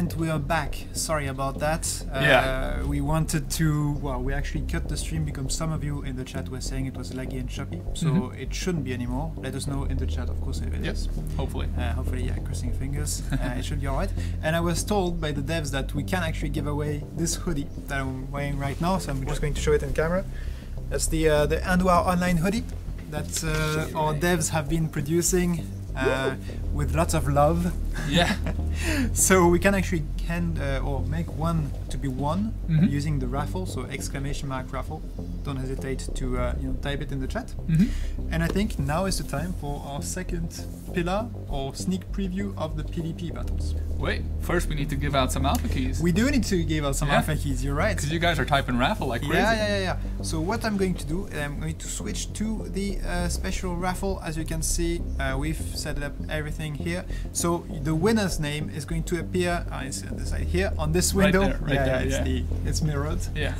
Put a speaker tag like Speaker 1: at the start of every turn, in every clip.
Speaker 1: And we are back. Sorry about that. We wanted to, well, we actually cut the stream because some of you in the chat were saying it was laggy and choppy, so it shouldn't be anymore. Let us know in the chat, of course, if it is.
Speaker 2: Hopefully.
Speaker 1: Hopefully, yeah, crossing fingers. It should be alright. And I was told by the devs that we can actually give away this hoodie that I'm wearing right now, so I'm just going to show it in camera. That's the EndWar Online hoodie that our devs have been producing with lots of love.
Speaker 2: Yeah.
Speaker 1: So we can actually or make one to be won using the raffle, so ! raffle. Don't hesitate to type it in the chat. And I think now is the time for our second pillar or sneak preview of the PvP battles.
Speaker 2: Wait, first we need to give out some alpha keys.
Speaker 1: We do need to give out some alpha keys, you're right.
Speaker 2: Because you guys are typing raffle like crazy.
Speaker 1: Yeah. So what I'm going to do, I'm going to switch to the special raffle. As you can see, we've set up everything here. So the winner's name is going to appear it's on the side here on this window.
Speaker 2: Right there.
Speaker 1: It's mirrored. Yeah.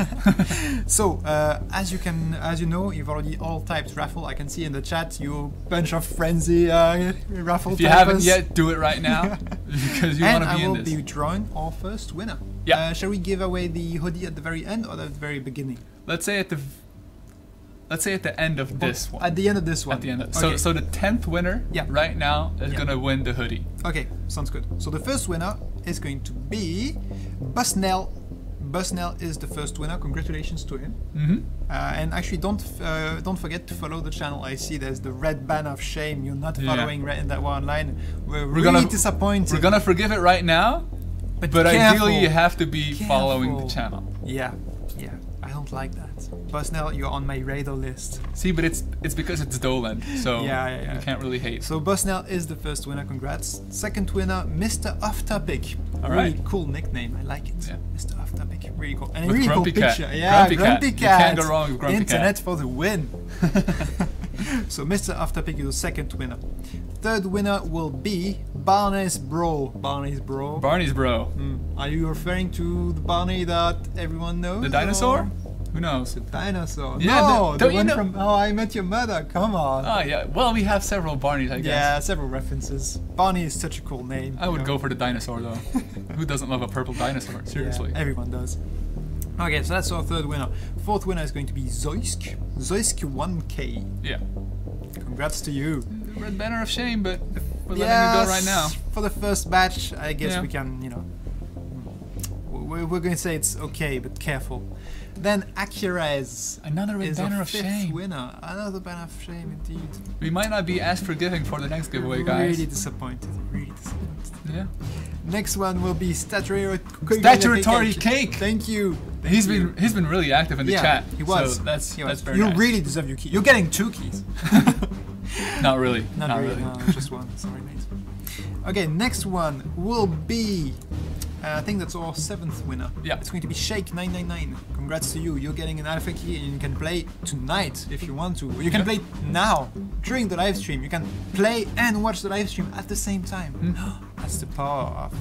Speaker 1: So as you know, you've already all typed raffle. I can see in the chat you bunch of frenzy raffle.
Speaker 2: If you haven't yet, do it right now because you want to be in this.
Speaker 1: And I will be drawing our first winner. Yeah. Shall we give away the hoodie at the very end or at the very beginning?
Speaker 2: Let's say at the end of this one.
Speaker 1: At the end of this one.
Speaker 2: At the end. So the 10th winner right now is gonna win the hoodie. Okay,
Speaker 1: sounds good. So the first winner is going to be Busnell. Busnell is the first winner. Congratulations to him. And actually, don't forget to follow the channel. I see there's the red banner of shame. You're not following EndWar Online. We're really disappointed.
Speaker 2: We're gonna forgive it right now, but ideally you have to be following the channel.
Speaker 1: Yeah. I don't like that. Busnell, you're on my radar list.
Speaker 2: See, but it's because it's Dolan, so you can't really hate.
Speaker 1: So Busnell is the first winner, congrats. Second winner, Mr. Off Topic.
Speaker 2: Alright.
Speaker 1: Really cool nickname, I like it. Yeah. Mr. Off Topic, really cool. And
Speaker 2: with
Speaker 1: a really
Speaker 2: Grumpy
Speaker 1: cool
Speaker 2: Cat.
Speaker 1: picture. Yeah, Grumpy Cat.
Speaker 2: You can't go wrong with Grumpy
Speaker 1: Internet
Speaker 2: Cat.
Speaker 1: for the win. So Mr. Off Topic is the second winner. Third winner will be Barney's Bro. Barney's Bro.
Speaker 2: Barney's Bro.
Speaker 1: Are you referring to the Barney that everyone knows?
Speaker 2: The dinosaur? Who knows?
Speaker 1: The dinosaur.
Speaker 2: Yeah,
Speaker 1: no, the one from How I Met Your Mother. Come on.
Speaker 2: Oh yeah. Well, we have several Barneys, I guess.
Speaker 1: Yeah, several references. Barney is such a cool name.
Speaker 2: I would go for the dinosaur though. Who doesn't love a purple dinosaur? Seriously.
Speaker 1: Yeah, everyone does. Okay, so that's our third winner. Fourth winner is going to be Zoisk. Zoisk 1K. Yeah. Congrats to you.
Speaker 2: The red banner of shame, but we're letting you go right now.
Speaker 1: For the first batch, I guess we can, we're going to say it's okay, but careful. Then Akurez.
Speaker 2: Another red banner of shame.
Speaker 1: Winner. Another banner of shame, indeed.
Speaker 2: We might not be as forgiving for the next giveaway, guys.
Speaker 1: Really disappointed. Really disappointed.
Speaker 2: Yeah.
Speaker 1: Next one will be Statutory
Speaker 2: Cake.
Speaker 1: Thank you.
Speaker 2: He's been really active in the chat.
Speaker 1: He was.
Speaker 2: So that's very
Speaker 1: you
Speaker 2: nice.
Speaker 1: really deserve your key. You're getting 2 keys.
Speaker 2: Not really.
Speaker 1: Not really. No, just one. Sorry, mate. Okay, next one will be. I think that's our 7th winner. Yeah. It's going to be Shake999. Congrats to you. You're getting an alpha key and you can play tonight if you want to. Or you can play now during the live stream. You can play and watch the live stream at the same time. That's the power of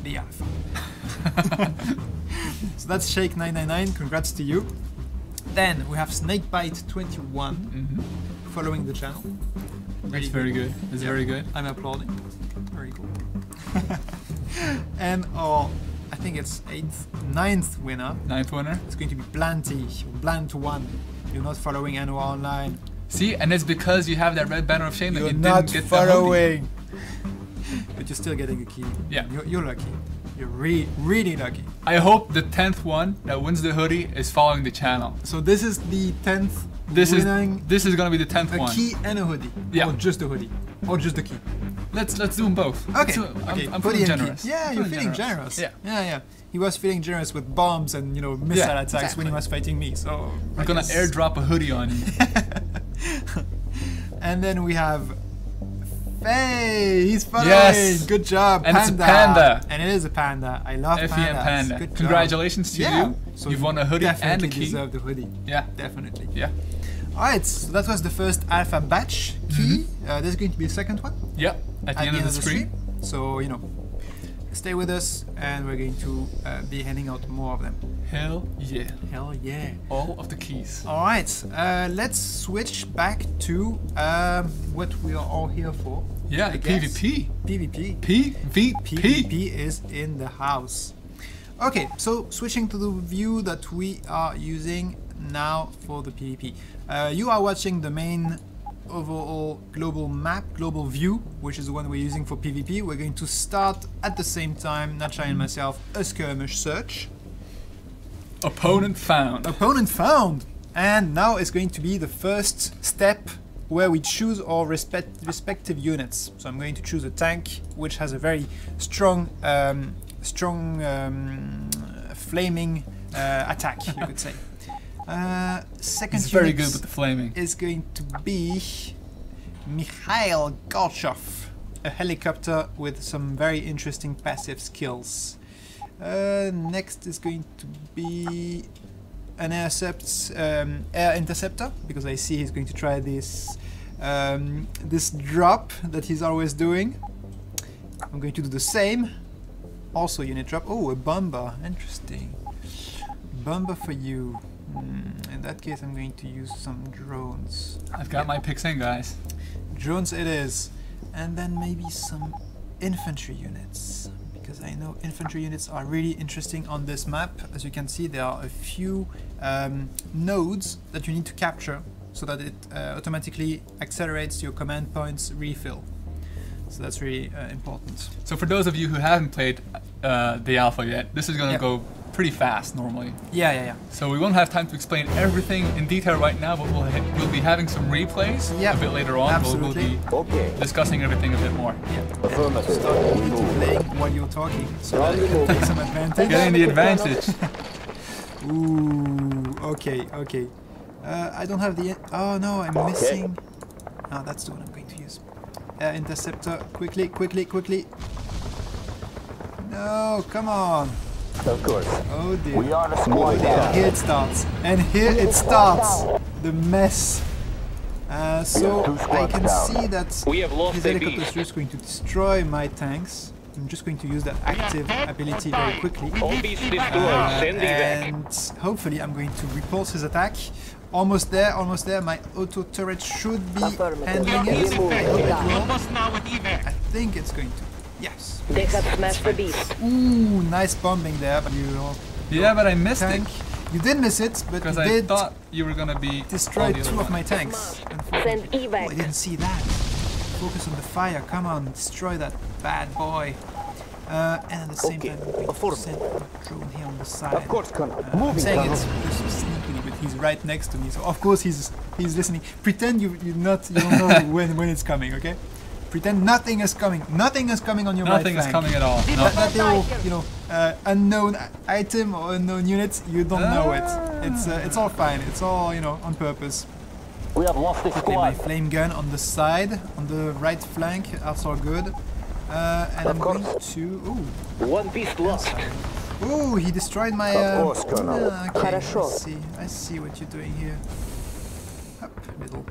Speaker 1: the alpha. So that's Shake999. Congrats to you. Then we have Snakebite21 following the channel.
Speaker 2: That's very good. It's very good.
Speaker 1: I'm applauding. Very cool. And I think it's 9th winner.
Speaker 2: 9th winner.
Speaker 1: It's going to be Blanty, Blant1. You're not following EndWar Online.
Speaker 2: See, and it's because you have that red banner of shame that you didn't get
Speaker 1: following. But you're still getting a key.
Speaker 2: Yeah.
Speaker 1: You're lucky. You're really lucky.
Speaker 2: I hope the 10th one that wins the hoodie is following the channel.
Speaker 1: So this is the 10th
Speaker 2: This is gonna be the 10th one.
Speaker 1: A key and a hoodie.
Speaker 2: Yeah.
Speaker 1: Or just a hoodie. Or just the key.
Speaker 2: Let's do them both.
Speaker 1: Okay.
Speaker 2: I'm feeling generous.
Speaker 1: Yeah, you're feeling generous.
Speaker 2: Yeah.
Speaker 1: He was feeling generous with bombs and missile attacks when he was fighting me. So
Speaker 2: we're gonna airdrop a hoodie on you.
Speaker 1: And then we have Faye. He's following.
Speaker 2: Yes.
Speaker 1: Good job.
Speaker 2: And it's a panda.
Speaker 1: And it is a panda. I love pandas.
Speaker 2: Panda.
Speaker 1: Good
Speaker 2: Congratulations to you.
Speaker 1: So
Speaker 2: you've won a hoodie and a key.
Speaker 1: Deserve the hoodie.
Speaker 2: Yeah.
Speaker 1: Definitely.
Speaker 2: Yeah.
Speaker 1: Alright, so that was the first alpha batch key. There's going to be a second one.
Speaker 2: Yep. At the end of the stream.
Speaker 1: So, stay with us, and we're going to be handing out more of them.
Speaker 2: Hell yeah.
Speaker 1: Hell yeah.
Speaker 2: All of the keys.
Speaker 1: Alright, let's switch back to what we are all here for.
Speaker 2: Yeah, PvP.
Speaker 1: PvP.
Speaker 2: PvP.
Speaker 1: PvP is in the house. Okay, so switching to the view that we are using now for the PvP. You are watching the main overall global map, global view, which is the one we're using for PvP. We're going to start at the same time, Natchai and myself, a skirmish search.
Speaker 2: Opponent found.
Speaker 1: Opponent found! And now it's going to be the first step where we choose our respective units. So I'm going to choose a tank, which has a very strong, flaming attack, you could say. Second
Speaker 2: He's very good with the flaming.
Speaker 1: Is going to be Mikhail Gorchov, a helicopter with some very interesting passive skills. Next is going to be an air interceptor, because I see he's going to try this this drop that he's always doing. I'm going to do the same. Also unit drop. Oh, a bomber. Interesting. Bomber for you. In that case, I'm going to use some drones.
Speaker 2: I've got my picks in, guys.
Speaker 1: Drones it is. And then maybe some infantry units, because I know infantry units are really interesting on this map. As you can see, there are a few nodes that you need to capture so that it automatically accelerates your command points refill. So that's really important.
Speaker 2: So for those of you who haven't played the alpha yet, this is going to go pretty fast normally.
Speaker 1: Yeah.
Speaker 2: So we won't have time to explain everything in detail right now, but we'll be having some replays a bit later on.
Speaker 1: Absolutely.
Speaker 2: We'll be discussing everything a bit more.
Speaker 1: Yeah. Start playing while you're talking, so that you can take some advantage.
Speaker 2: Getting the advantage.
Speaker 1: Ooh, okay. I don't have the... Oh no, I'm missing... Oh, that's the one I'm going to use. Interceptor, quickly. No, come on.
Speaker 3: Of course.
Speaker 1: Oh dear.
Speaker 3: We are the squad.
Speaker 1: Here it starts. And here it starts. The mess. So I can see that his helicopter is just going to destroy my tanks. I'm just going to use that active ability very quickly. And hopefully I'm going to repulse his attack. Almost there. My auto turret should be handling it. I hope it will. I think it's going to. Yes.
Speaker 4: They have smashed the beast.
Speaker 1: Ooh, nice bombing there, but
Speaker 2: yeah, but I missed it.
Speaker 1: You did miss it, but
Speaker 2: because
Speaker 1: you
Speaker 2: I
Speaker 1: did
Speaker 2: thought you were gonna be
Speaker 1: destroy two of my tanks.
Speaker 4: Send evac.
Speaker 1: Oh, I didn't see that. Focus on the fire. Come on, destroy that bad boy. And at the same time, I'm going to send a drone here on the side.
Speaker 3: Of course,
Speaker 1: I'm saying it's just sneakily, but he's right next to me, so of course he's listening. Pretend you don't know when it's coming, okay? Pretend nothing is coming. Nothing is coming on your right flank.
Speaker 2: Nothing is coming at all.
Speaker 1: That little, unknown item or unknown unit, you don't know it. It's all fine. It's all, on purpose.
Speaker 3: We have lost the
Speaker 1: Quickly, my
Speaker 3: squad.
Speaker 1: flame gun on the side, on the right flank. That's all good. And I'm going to. Ooh.
Speaker 3: One piece lost.
Speaker 1: Ooh, he destroyed my.
Speaker 3: Of course, Colonel.
Speaker 1: Okay, I see what you're doing here. Up, little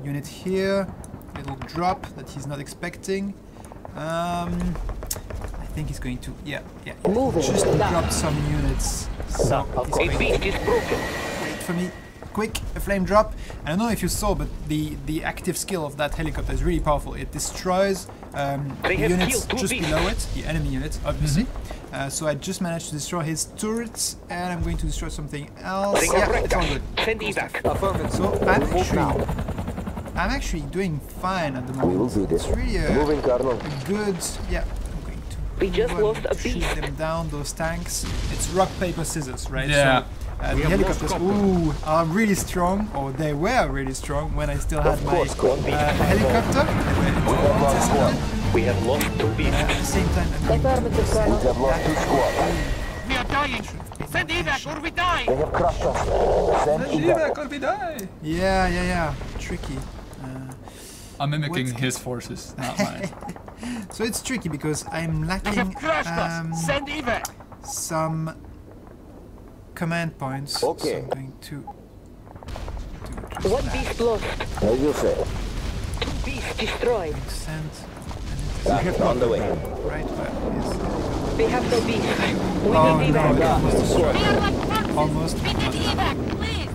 Speaker 1: unit here. Little drop that he's not expecting. I think he's going to. Yeah. Just drop some units. So he's going to wait for me. Quick, a flame drop. I don't know if you saw, but the active skill of that helicopter is really powerful. It destroys units just below it, the enemy units, obviously. So I just managed to destroy his turrets, and I'm going to destroy something else. Yeah, it's all good. Cool. So I'm actually doing fine at the moment.
Speaker 3: We will do this.
Speaker 1: It's really a good. Yeah, I'm going to.
Speaker 4: We just lost a beast.
Speaker 1: Shoot them down, those tanks. It's rock, paper, scissors, right?
Speaker 2: Yeah.
Speaker 1: So, the helicopters, are really strong, or they were really strong when I still had my helicopter.
Speaker 3: We have lost two beasts.
Speaker 1: At the same time,
Speaker 4: Affirmative, Colonel.
Speaker 3: We have lost two squads.
Speaker 5: We are dying! Send evac or we die!
Speaker 3: They have crushed us. Send evac.
Speaker 2: Or we die.
Speaker 1: Yeah. Tricky.
Speaker 2: I'm mimicking his forces, not mine.
Speaker 1: So it's tricky because I'm
Speaker 5: They
Speaker 1: lacking
Speaker 5: have crushed us! Send evac!
Speaker 1: some command points.
Speaker 3: Okay.
Speaker 1: So I'm going to do
Speaker 4: One beast lost.
Speaker 3: As you say.
Speaker 4: Two beasts destroyed.
Speaker 1: send
Speaker 3: On the way.
Speaker 1: right where is
Speaker 4: We have no beef. We
Speaker 1: Oh
Speaker 4: need
Speaker 1: no,
Speaker 4: evac.
Speaker 1: that was destroyed.
Speaker 5: We are like foxes.
Speaker 1: Almost.
Speaker 5: We need evac, please.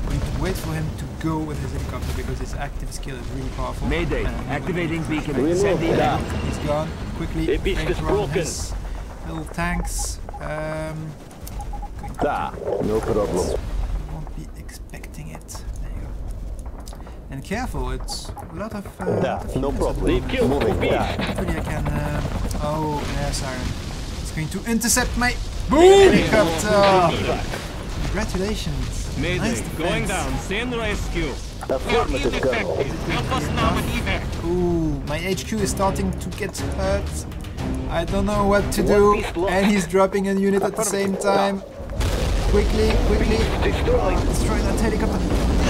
Speaker 1: Going to wait for him to go with his helicopter because his active skill is really powerful.
Speaker 6: Mayday,
Speaker 1: And
Speaker 6: activating beacon.
Speaker 3: Remove
Speaker 6: Send
Speaker 3: that.
Speaker 6: evac.
Speaker 1: he's gone. Quickly.
Speaker 3: The beast is
Speaker 1: flamethrower
Speaker 3: broken.
Speaker 1: his little tanks.
Speaker 3: No problem.
Speaker 1: Won't be expecting it. There you go. And careful, it's a lot of.
Speaker 3: No problem. They killed moving that.
Speaker 1: Hopefully I can. Oh, yes, Siren. It's going to intercept my helicopter. Congratulations.
Speaker 6: Mayday,
Speaker 1: Nice defense.
Speaker 6: going down. Send rescue.
Speaker 5: We are
Speaker 3: Affirmative, Colonel.
Speaker 5: ineffective. Help us now with evac.
Speaker 1: Ooh, my HQ is starting to get hurt. I don't know what to do. And he's dropping a unit at the same time. Quickly. Destroy that helicopter.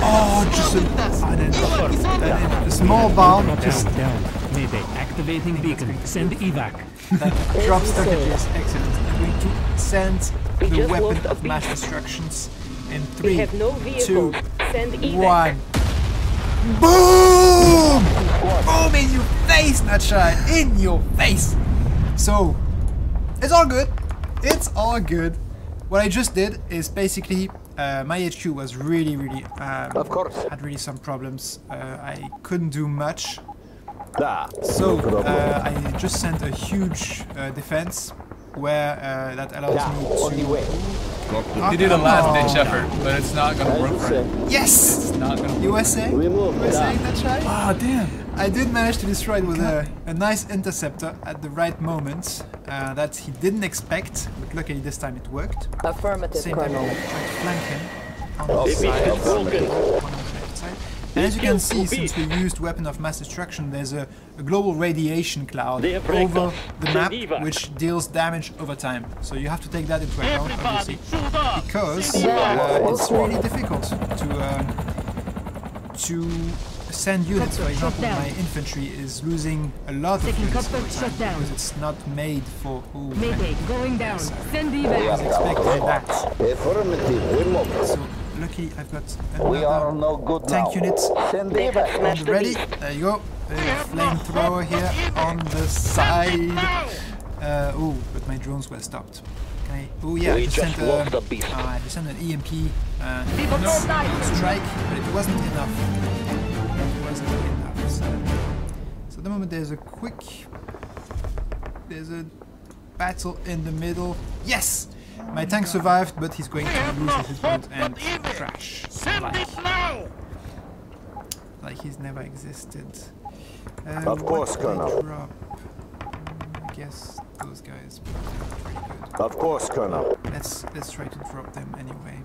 Speaker 1: Oh, just a small bomb. Just
Speaker 6: Down. Mayday, activating beacon. Send evac.
Speaker 1: that drops packages. Excellent. I'm going to send
Speaker 4: We
Speaker 1: the
Speaker 4: just
Speaker 1: weapon
Speaker 4: lost a
Speaker 1: of mass
Speaker 4: beast.
Speaker 1: destructions in
Speaker 4: We
Speaker 1: 3,
Speaker 4: have no
Speaker 1: 2,
Speaker 4: vehicles. Send evac.
Speaker 1: 1. Boom! Boom in your face, Natchai! In your face! So, it's all good. It's all good. What I just did is basically my HQ was really
Speaker 3: Of course.
Speaker 1: had really some problems. I couldn't do much.
Speaker 3: Da.
Speaker 1: So I just sent a huge defense where that allows me
Speaker 3: On the
Speaker 1: to.
Speaker 3: way.
Speaker 2: He did a last-ditch effort, but it's not gonna work for him.
Speaker 1: Yes!
Speaker 2: It's not gonna work.
Speaker 1: USA?
Speaker 3: Remove
Speaker 1: USA,
Speaker 3: that.
Speaker 1: Natchai?
Speaker 2: Ah, damn.
Speaker 1: I did manage to destroy it with a nice interceptor at the right moment that he didn't expect, but luckily this time it worked.
Speaker 4: Affirmative,
Speaker 1: Same time
Speaker 4: Colonel.
Speaker 1: I tried to flank him on the
Speaker 3: The
Speaker 1: side,
Speaker 3: beast is broken.
Speaker 1: one on the left side. And as you can see, since we used weapon of mass destruction, there's a global radiation cloud
Speaker 3: They have wrecked
Speaker 1: over
Speaker 3: us.
Speaker 1: the
Speaker 3: Send
Speaker 1: map,
Speaker 3: evac.
Speaker 1: which deals damage over time. So you have to take that into account, obviously,
Speaker 5: Everybody, shoot up.
Speaker 1: because
Speaker 4: evac.
Speaker 1: it's really difficult to send units. For example, my infantry is losing a lot of units over time because it's not made for. Ooh,
Speaker 7: Mayday, going down. Send
Speaker 1: I was
Speaker 7: evac.
Speaker 1: expecting that.
Speaker 3: Affirmative. We move.
Speaker 1: So luckily I've got
Speaker 3: We are
Speaker 1: another
Speaker 3: no good
Speaker 1: tank
Speaker 3: now.
Speaker 1: unit
Speaker 3: Send
Speaker 4: They have
Speaker 3: evac.
Speaker 4: smashed the
Speaker 1: ready.
Speaker 4: beast.
Speaker 1: There you go. Flamethrower here on the side. Ooh, but my drones were stopped. Okay. Oh yeah, I
Speaker 3: We
Speaker 1: just
Speaker 3: just
Speaker 1: sent
Speaker 3: lost a beast.
Speaker 1: I just sent an EMP
Speaker 7: People don't die.
Speaker 1: strike, but it wasn't enough. It wasn't enough. So at the moment there's a battle in the middle. Yes! My tank survived, but he's going to lose his hit and crash.
Speaker 5: Send it now.
Speaker 1: Like he's never existed.
Speaker 3: Of course,
Speaker 1: what did I
Speaker 3: Colonel.
Speaker 1: drop? I guess those guys were pretty good.
Speaker 3: Of course, Colonel.
Speaker 1: Let's try to drop them anyway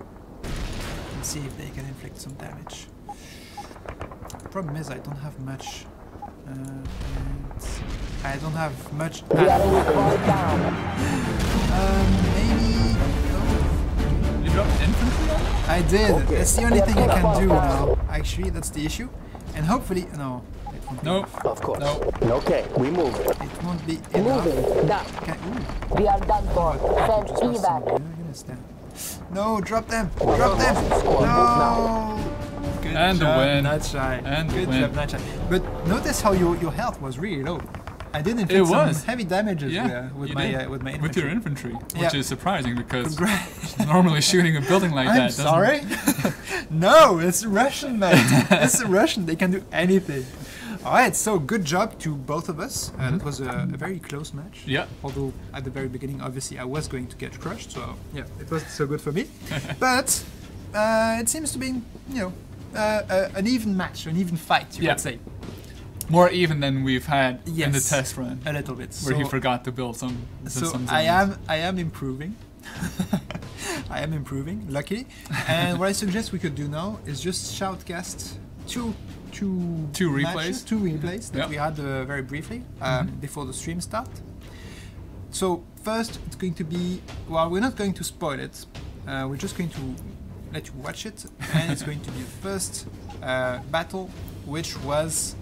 Speaker 1: and see if they can inflict some damage. The problem is I don't have much. And I don't have much. Maybe. No.
Speaker 2: You dropped infantry on him?
Speaker 1: I did. That's the only thing I can do now. Actually, that's the issue. And hopefully, no. It won't be
Speaker 2: Nope.
Speaker 1: enough.
Speaker 3: Of course.
Speaker 2: No.
Speaker 3: Okay, we move.
Speaker 1: It won't be enough.
Speaker 4: Da.
Speaker 1: Okay. Ooh.
Speaker 4: We are done for. Send
Speaker 1: Just lost some
Speaker 4: evac.
Speaker 1: units there. No, drop them! Drop them! No! Good
Speaker 2: And the
Speaker 1: job,
Speaker 2: win.
Speaker 1: Natchai.
Speaker 2: And the
Speaker 1: Good
Speaker 2: win.
Speaker 1: job, Natchai. But notice how your health was really low. I did inflict
Speaker 2: It
Speaker 1: some
Speaker 2: was.
Speaker 1: heavy damages
Speaker 2: Yeah,
Speaker 1: with
Speaker 2: you
Speaker 1: my
Speaker 2: did.
Speaker 1: with my infantry.
Speaker 2: With your infantry, which
Speaker 1: Yeah.
Speaker 2: is surprising because
Speaker 1: Congrats.
Speaker 2: normally shooting a building like
Speaker 1: I'm
Speaker 2: that doesn't-
Speaker 1: sorry. No, it's Russian, mate. It's Russian. They can do anything. All right, so good job to both of us. That was a very close match.
Speaker 2: Yeah.
Speaker 1: Although at the very beginning, obviously, I was going to get crushed. So yeah, it wasn't so good for me. But it seems to be, an even match, an even fight, you
Speaker 2: Yeah.
Speaker 1: could say.
Speaker 2: More even than we've had in the
Speaker 1: Yes.
Speaker 2: test run,
Speaker 1: A little bit.
Speaker 2: where he
Speaker 1: So-
Speaker 2: forgot to build some.
Speaker 1: So
Speaker 2: some
Speaker 1: I
Speaker 2: zones.
Speaker 1: am improving. I am improving, luckily. And what I suggest we could do now is just shoutcast two
Speaker 2: replays.
Speaker 1: matches, two replays that
Speaker 2: Yeah.
Speaker 1: we had very briefly before the stream start. So first, it's going to be, well, we're not going to spoil it. We're just going to let you watch it, and it's going to be the first battle, which was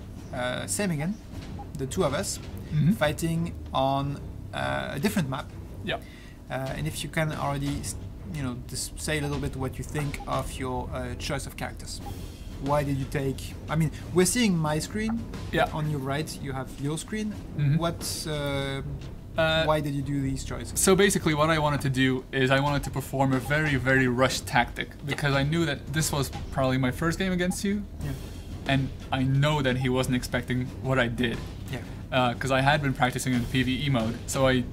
Speaker 1: same again, the two of us fighting on a different map.
Speaker 2: Yeah.
Speaker 1: And if you can already, just say a little bit what you think of your choice of characters. Why did you take? I mean, we're seeing my screen.
Speaker 2: Yeah.
Speaker 1: On your right, you have your screen.
Speaker 2: Mhm.
Speaker 1: What Why did you do these choices?
Speaker 2: So basically what I wanted to do is I wanted to perform a very, very rushed tactic because I knew that this was probably my first game against you.
Speaker 1: Yeah.
Speaker 2: And I know that he wasn't expecting what I did.
Speaker 1: Yeah.
Speaker 2: Because I had been practicing in PvE mode. So I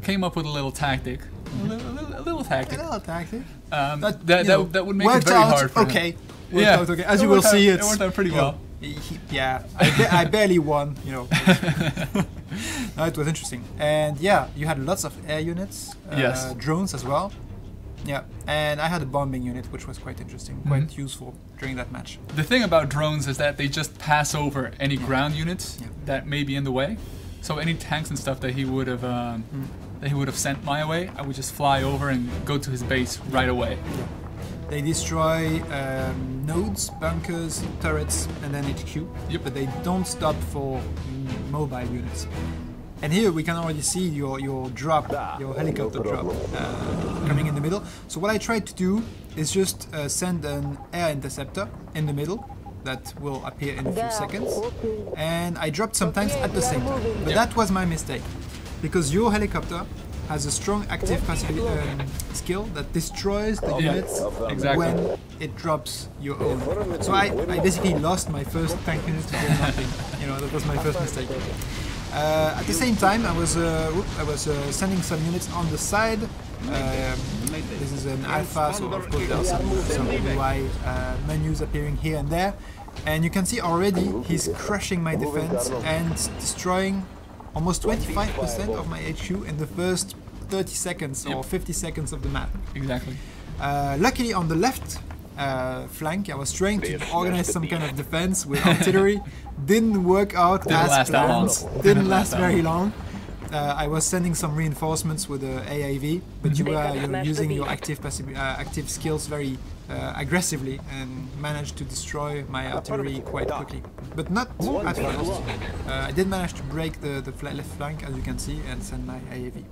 Speaker 2: came up with a little tactic. A little tactic.
Speaker 1: A little tactic.
Speaker 2: That would make it very hard for him.
Speaker 1: Worked out okay. As you will see,
Speaker 2: it worked out pretty well.
Speaker 1: Yeah, I barely won, you know. No, it was interesting. And yeah, you had lots of air units,
Speaker 2: yes.
Speaker 1: Drones as well. Yeah, and I had a bombing unit, which was quite interesting, quite useful during that match.
Speaker 2: The thing about drones is that they just pass over any ground units that may be in the way. So any tanks and stuff that he would have sent my way, I would just fly over and go to his base right away.
Speaker 1: Yeah. They destroy nodes, bunkers, turrets, and then HQ.
Speaker 2: Yep.
Speaker 1: But they don't stop for mobile units. And here we can already see your drop, your helicopter drop coming in the middle. So what I tried to do is just send an air interceptor in the middle that will appear in a few seconds. And I dropped some tanks at the same time. But that was my mistake. Because your helicopter has a strong active passive skill that destroys the units when it drops your own. So I basically lost my first tank unit to nothing. You know, that was my first mistake. At the same time, I was sending some units on the side. This is an alpha, so of course there are some UI menus appearing here and there. And you can see already he's crushing my defense and destroying almost 25% of my HQ in the first 30 seconds or 50 seconds of the map.
Speaker 2: Exactly.
Speaker 1: Luckily on the left flank, I was trying to organize some kind of defense with artillery. Didn't work out as planned. Didn't last very long. I was sending some reinforcements with the AAV, but you were using your active skills very aggressively and managed to destroy my artillery quite quickly. But not at first. I did manage to break the left flank, as you can see, and send my AAV.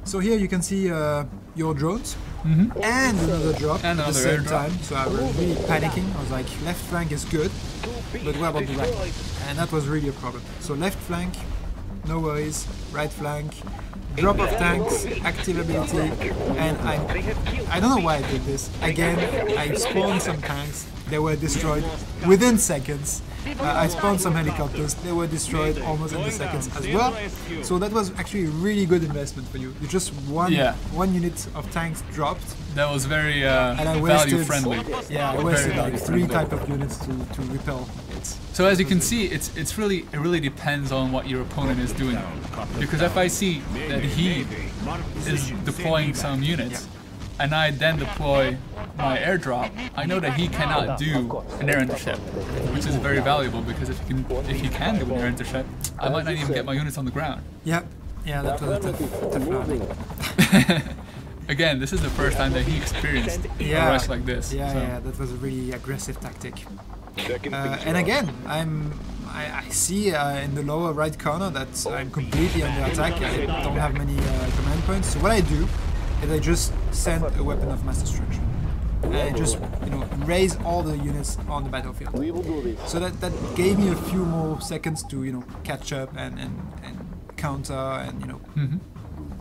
Speaker 1: So here you can see your drones and another drop at the same time. So I was really panicking. I was like, left flank is good, but what about the right? And that was really a problem. So left flank, no worries. Right flank, drop of tanks, active ability, and I don't know why I did this. Again, I spawned some tanks, they were destroyed within seconds. I spawned some helicopters, they were destroyed almost in the seconds as well. So that was actually a really good investment for you. You just one unit of tanks dropped.
Speaker 2: That was very
Speaker 1: and I
Speaker 2: value friendly.
Speaker 1: Yeah, I wasted like 3 type of units to repel it.
Speaker 2: So as you can see, it really depends on what your opponent is doing. Because if I see that he is deploying some units, and I then deploy my airdrop, I know that he cannot do an air intercept, which is very valuable because if he can do an air intercept, I might not even get my units on the ground.
Speaker 1: Yeah, that was a tough round.
Speaker 2: Again, this is the first time that he experienced a rush like this.
Speaker 1: Yeah, that was a really aggressive tactic. And again, I see in the lower right corner that I'm completely under attack. I don't have many command points. So what I do is I just send a weapon of mass destruction. And I just raise all the units on the battlefield. So that gave me a few more seconds to catch up and counter and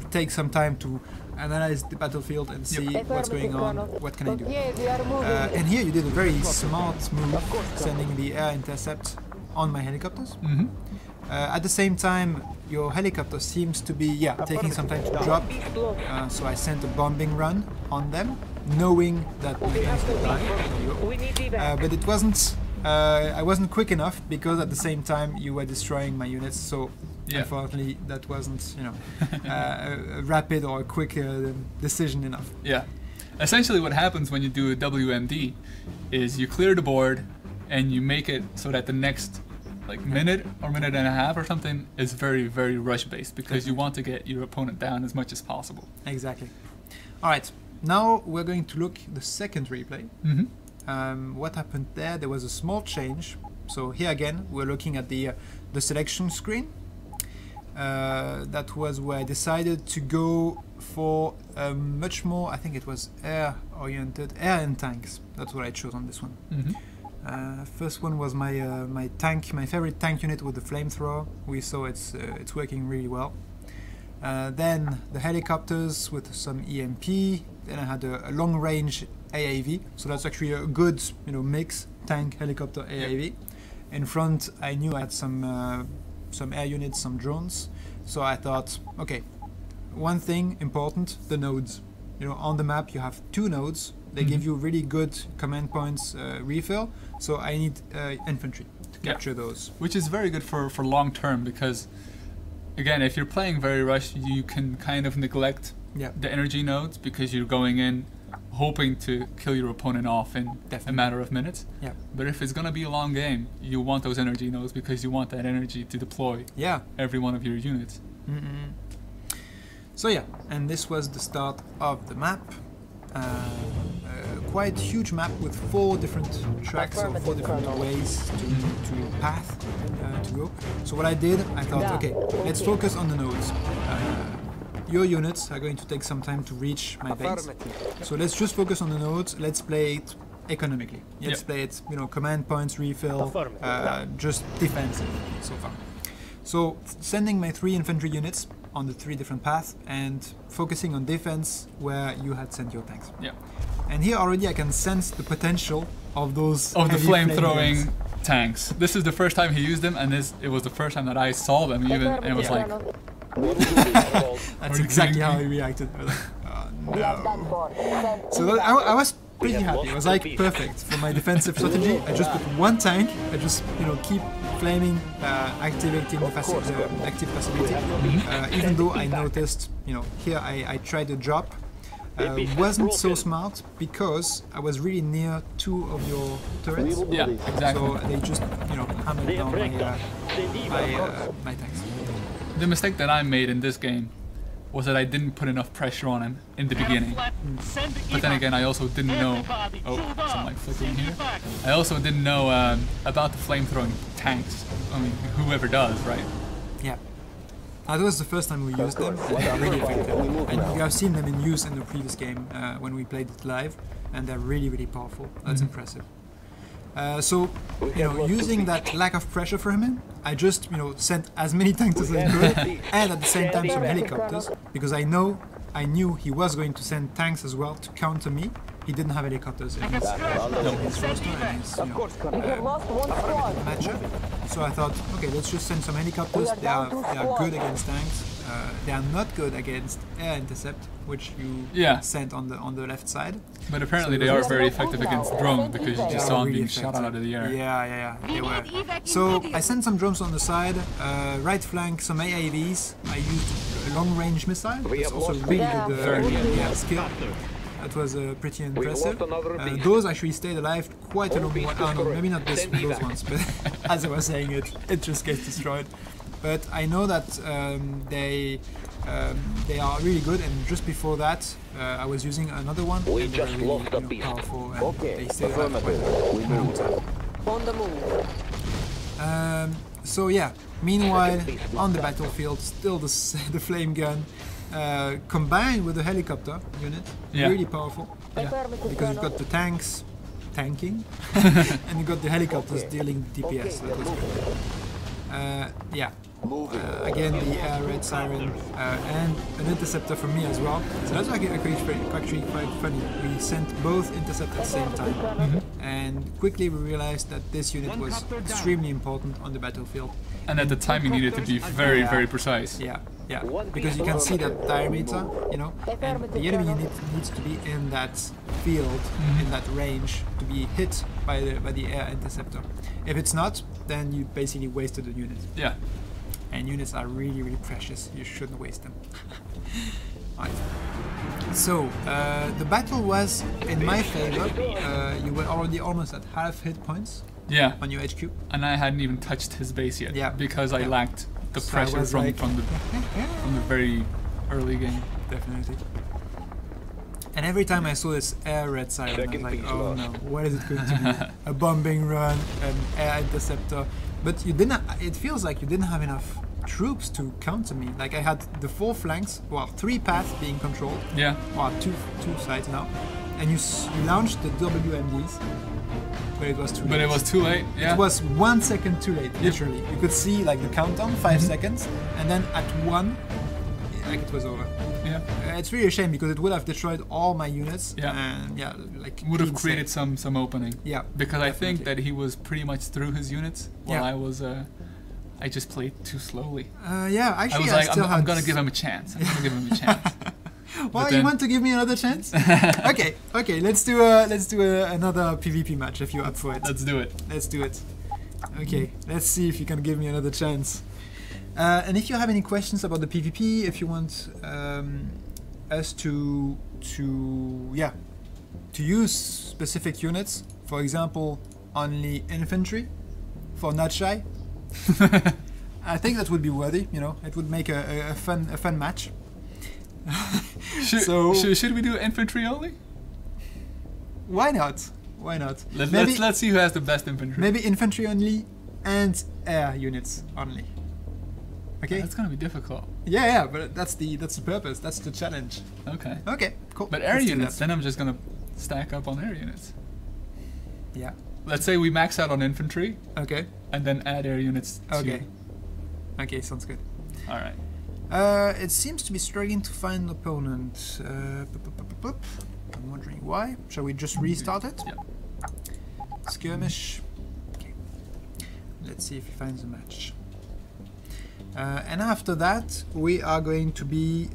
Speaker 1: take some time to analyze the battlefield and see what's going on, what can I do. And here you did a very smart move, sending the air intercept on my helicopters. At the same time, your helicopter seems to be taking some time to drop, so I sent a bombing run on them, knowing that my tanks would die. But it wasn't. I wasn't quick enough because at the same time you were destroying my units. So unfortunately, that wasn't a rapid or a quick decision enough. Yeah.
Speaker 2: Essentially, what happens when you do a WMD is you clear the board and you make it so that the next minute or minute and a half or something is very, very rush based because you want to get your opponent down as much as possible.
Speaker 1: Exactly. All right. Now we're going to look at the second replay. What happened there? There was a small change. So here again, we're looking at the selection screen. That was where I decided to go for much more, I think it was air-oriented, air and tanks. That's what I chose on this one. First one was my my tank, my favorite tank unit with the flamethrower. We saw it's working really well. Then the helicopters with some EMP. Then I had a long-range AAV, so that's actually a good, you know, mix: tank, helicopter, AAV. In front, I knew I had some air units, some drones. So I thought, okay, one thing important: the nodes. You know, on the map you have 2 nodes. They give you really good command points refill. So I need infantry to capture those,
Speaker 2: which is very good for long term, because again, if you're playing very rushed, you can kind of neglect the energy nodes because you're going in hoping to kill your opponent off in a matter of minutes.
Speaker 1: Yeah.
Speaker 2: But if it's gonna be a long game, you want those energy nodes because you want that energy to deploy every one of your units.
Speaker 1: So yeah, and this was the start of the map. Quite huge map with 4 different tracks or 4 different ways to path to go. So what I did, I thought, okay, let's focus on the nodes. Your units are going to take some time to reach my base, so let's just focus on the nodes. Let's play it economically. Let's play it, you know, command points refill, just defensive so far. So sending my 3 infantry units on the 3 different paths and focusing on defense where you had sent your tanks.
Speaker 2: Yeah.
Speaker 1: And here already I can sense the potential of those
Speaker 2: the flame-throwing tanks. This is the first time he used them, and it was the first time that I saw them even, and it was like...
Speaker 1: That's exactly how he reacted. No. So that, I was pretty happy. It was like perfect for my defensive strategy. I just put 1 tank. I just, you know, keep flaming, activating the active facility. Even though I noticed, you know, here I tried to drop. Wasn't so smart because I was really near 2 of your turrets.
Speaker 2: Yeah, exactly.
Speaker 1: So they just, you know, hammered down my tanks.
Speaker 2: The mistake that I made in this game was that I didn't put enough pressure on him in the beginning. But then again, I also didn't know... Oh, some light flickering here. I also didn't know about the flame-throwing tanks. I mean, whoever does, right?
Speaker 1: Yeah. That was the first time we used them, and they're really effective. And you have seen them in use in the previous game when we played it live, and they're really, really powerful. That's impressive. So, you know, using that lack of pressure from him, I just, you know, sent as many tanks as I could, and at the same time some helicopters, because I knew he was going to send tanks as well to counter me. He didn't have helicopters in his roster and his, you know, matchup. So I thought, okay, let's just send some helicopters. They are good against tanks. They are not good against air intercept, which you sent on the left side.
Speaker 2: But apparently they are very effective against drones, because you just saw them being shot out of the air.
Speaker 1: Yeah, they were. So I sent some drones on the side, right flank, some AAVs. I used a long-range missile. It's also really good skill. That was pretty impressive. Those actually stayed alive quite a long while. Oh no, maybe not those ones, but as I was saying, it just gets destroyed. But I know that they are really good, and just before that I was using another one, and they were really, you know, powerful, and they stayed alive quite a long time.
Speaker 4: On the move.
Speaker 1: So yeah, meanwhile on the battlefield, still the flame gun. Combined with the helicopter unit, really powerful, because you've got the tanks tanking, and you got the helicopters dealing DPS. That was good. Again, the air red siren and an interceptor from me as well. So that's actually quite funny. We sent both interceptors at the same time, and quickly we realized that this unit was extremely important on the battlefield.
Speaker 2: And at the time, you needed to be very, very precise.
Speaker 1: Yeah, because you can see that diameter, you know, and the enemy unit needs to be in that field, in that range, to be hit by the air interceptor. If it's not, then you basically wasted the unit.
Speaker 2: Yeah.
Speaker 1: And units are really, really precious. You shouldn't waste them. Right. So, the battle was in my favor. You were already almost at half hit points on your HQ.
Speaker 2: And I hadn't even touched his base yet, because I lacked the
Speaker 1: So
Speaker 2: pressure from the very early game.
Speaker 1: Definitely. And every time I saw this air red siren, I was like, oh no, what is it going to be? A bombing run, an air interceptor. But you didn't. It feels like you didn't have enough troops to counter me. Like I had the 4 flanks, well, 3 paths being controlled.
Speaker 2: Yeah.
Speaker 1: Well, two sides now, and you launched the WMDs, but it was too late.
Speaker 2: But it was too late. Yeah.
Speaker 1: It was 1 second too late, literally. You could see like the countdown, 5 seconds, and then at 1, like it was over.
Speaker 2: Yeah.
Speaker 1: It's really a shame because it would have destroyed all my units.
Speaker 2: Yeah.
Speaker 1: And yeah, like
Speaker 2: Would have
Speaker 1: clean
Speaker 2: created
Speaker 1: save.
Speaker 2: some opening.
Speaker 1: Yeah.
Speaker 2: Because I think
Speaker 1: definitely.
Speaker 2: that he was pretty much through his units while
Speaker 1: Yeah.
Speaker 2: I just played too slowly.
Speaker 1: Yeah,
Speaker 2: I
Speaker 1: actually,
Speaker 2: was
Speaker 1: I
Speaker 2: like,
Speaker 1: still
Speaker 2: I'm gonna give him a chance. I'm gonna give him a chance.
Speaker 1: Well,
Speaker 2: then-
Speaker 1: you want to give me another chance? Okay. Let's do another PvP match if you're up for it.
Speaker 2: Let's do it.
Speaker 1: Let's do it. Okay, let's see if you can give me another chance. And if you have any questions about the PvP, if you want us to use specific units, for example, only infantry for Natchai, I think that would be worthy. You know, it would make a fun match.
Speaker 2: Should we do infantry only?
Speaker 1: Why not? Why not?
Speaker 2: Let's see who has the best infantry.
Speaker 1: Maybe infantry only and air units only. Okay.
Speaker 2: That's gonna be difficult.
Speaker 1: Yeah, but that's the purpose. That's the challenge.
Speaker 2: Okay.
Speaker 1: Okay, cool.
Speaker 2: But air
Speaker 1: Let's do
Speaker 2: units,
Speaker 1: that.
Speaker 2: then I'm just gonna stack up on air units.
Speaker 1: Yeah.
Speaker 2: Let's say we max out on infantry
Speaker 1: Okay.
Speaker 2: and then add air units to...
Speaker 1: Okay. Okay, sounds good.
Speaker 2: Alright.
Speaker 1: It seems to be struggling to find an opponent. I'm wondering why. Shall we just restart it?
Speaker 2: Yeah.
Speaker 1: Skirmish. Okay. Let's see if he finds a match. And after that, we are going to be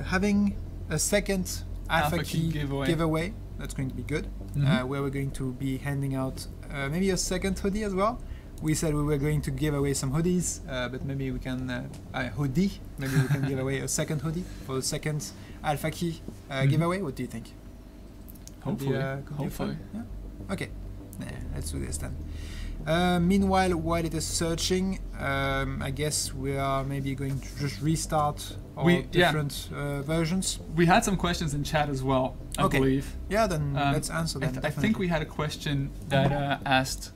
Speaker 1: having a second Alpha Key giveaway. That's going to be good. Where we're going to be handing out maybe a second hoodie as well. We said we were going to give away some hoodies, but maybe we can Maybe we can give away a second hoodie for the second Alpha Key giveaway. What do you think?
Speaker 2: Hopefully.
Speaker 1: Could be
Speaker 2: Hopefully.
Speaker 1: fun. Yeah? Okay. Let's do this then. Meanwhile, while it is searching, I guess we are maybe going to just restart all different versions.
Speaker 2: We had some questions in chat as well, I believe.
Speaker 1: Yeah, then let's answer them.
Speaker 2: I think we had a question that asked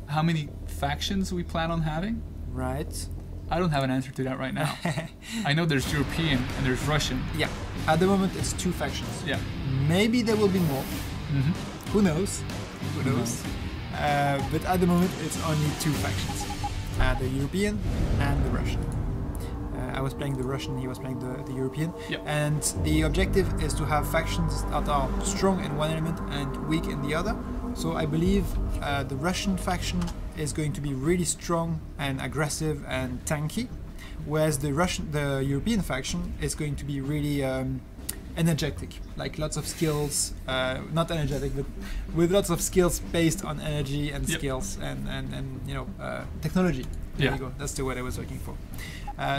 Speaker 2: how many factions we plan on having.
Speaker 1: Right.
Speaker 2: I don't have an answer to that right now. I know there's European and there's Russian.
Speaker 1: Yeah. At the moment, it's 2 factions.
Speaker 2: Yeah.
Speaker 1: Maybe there will be more. Who knows? Who knows? But at the moment, it's only 2 factions. The European and the Russian. I was playing the Russian, he was playing the European.
Speaker 2: Yep.
Speaker 1: And the objective is to have factions that are strong in one element and weak in the other. So I believe the Russian faction is going to be really strong and aggressive and tanky, whereas the European faction is going to be really energetic, like lots of skills, not energetic, but with lots of skills based on energy and skills and you know, technology. There you go. That's the word I was looking for.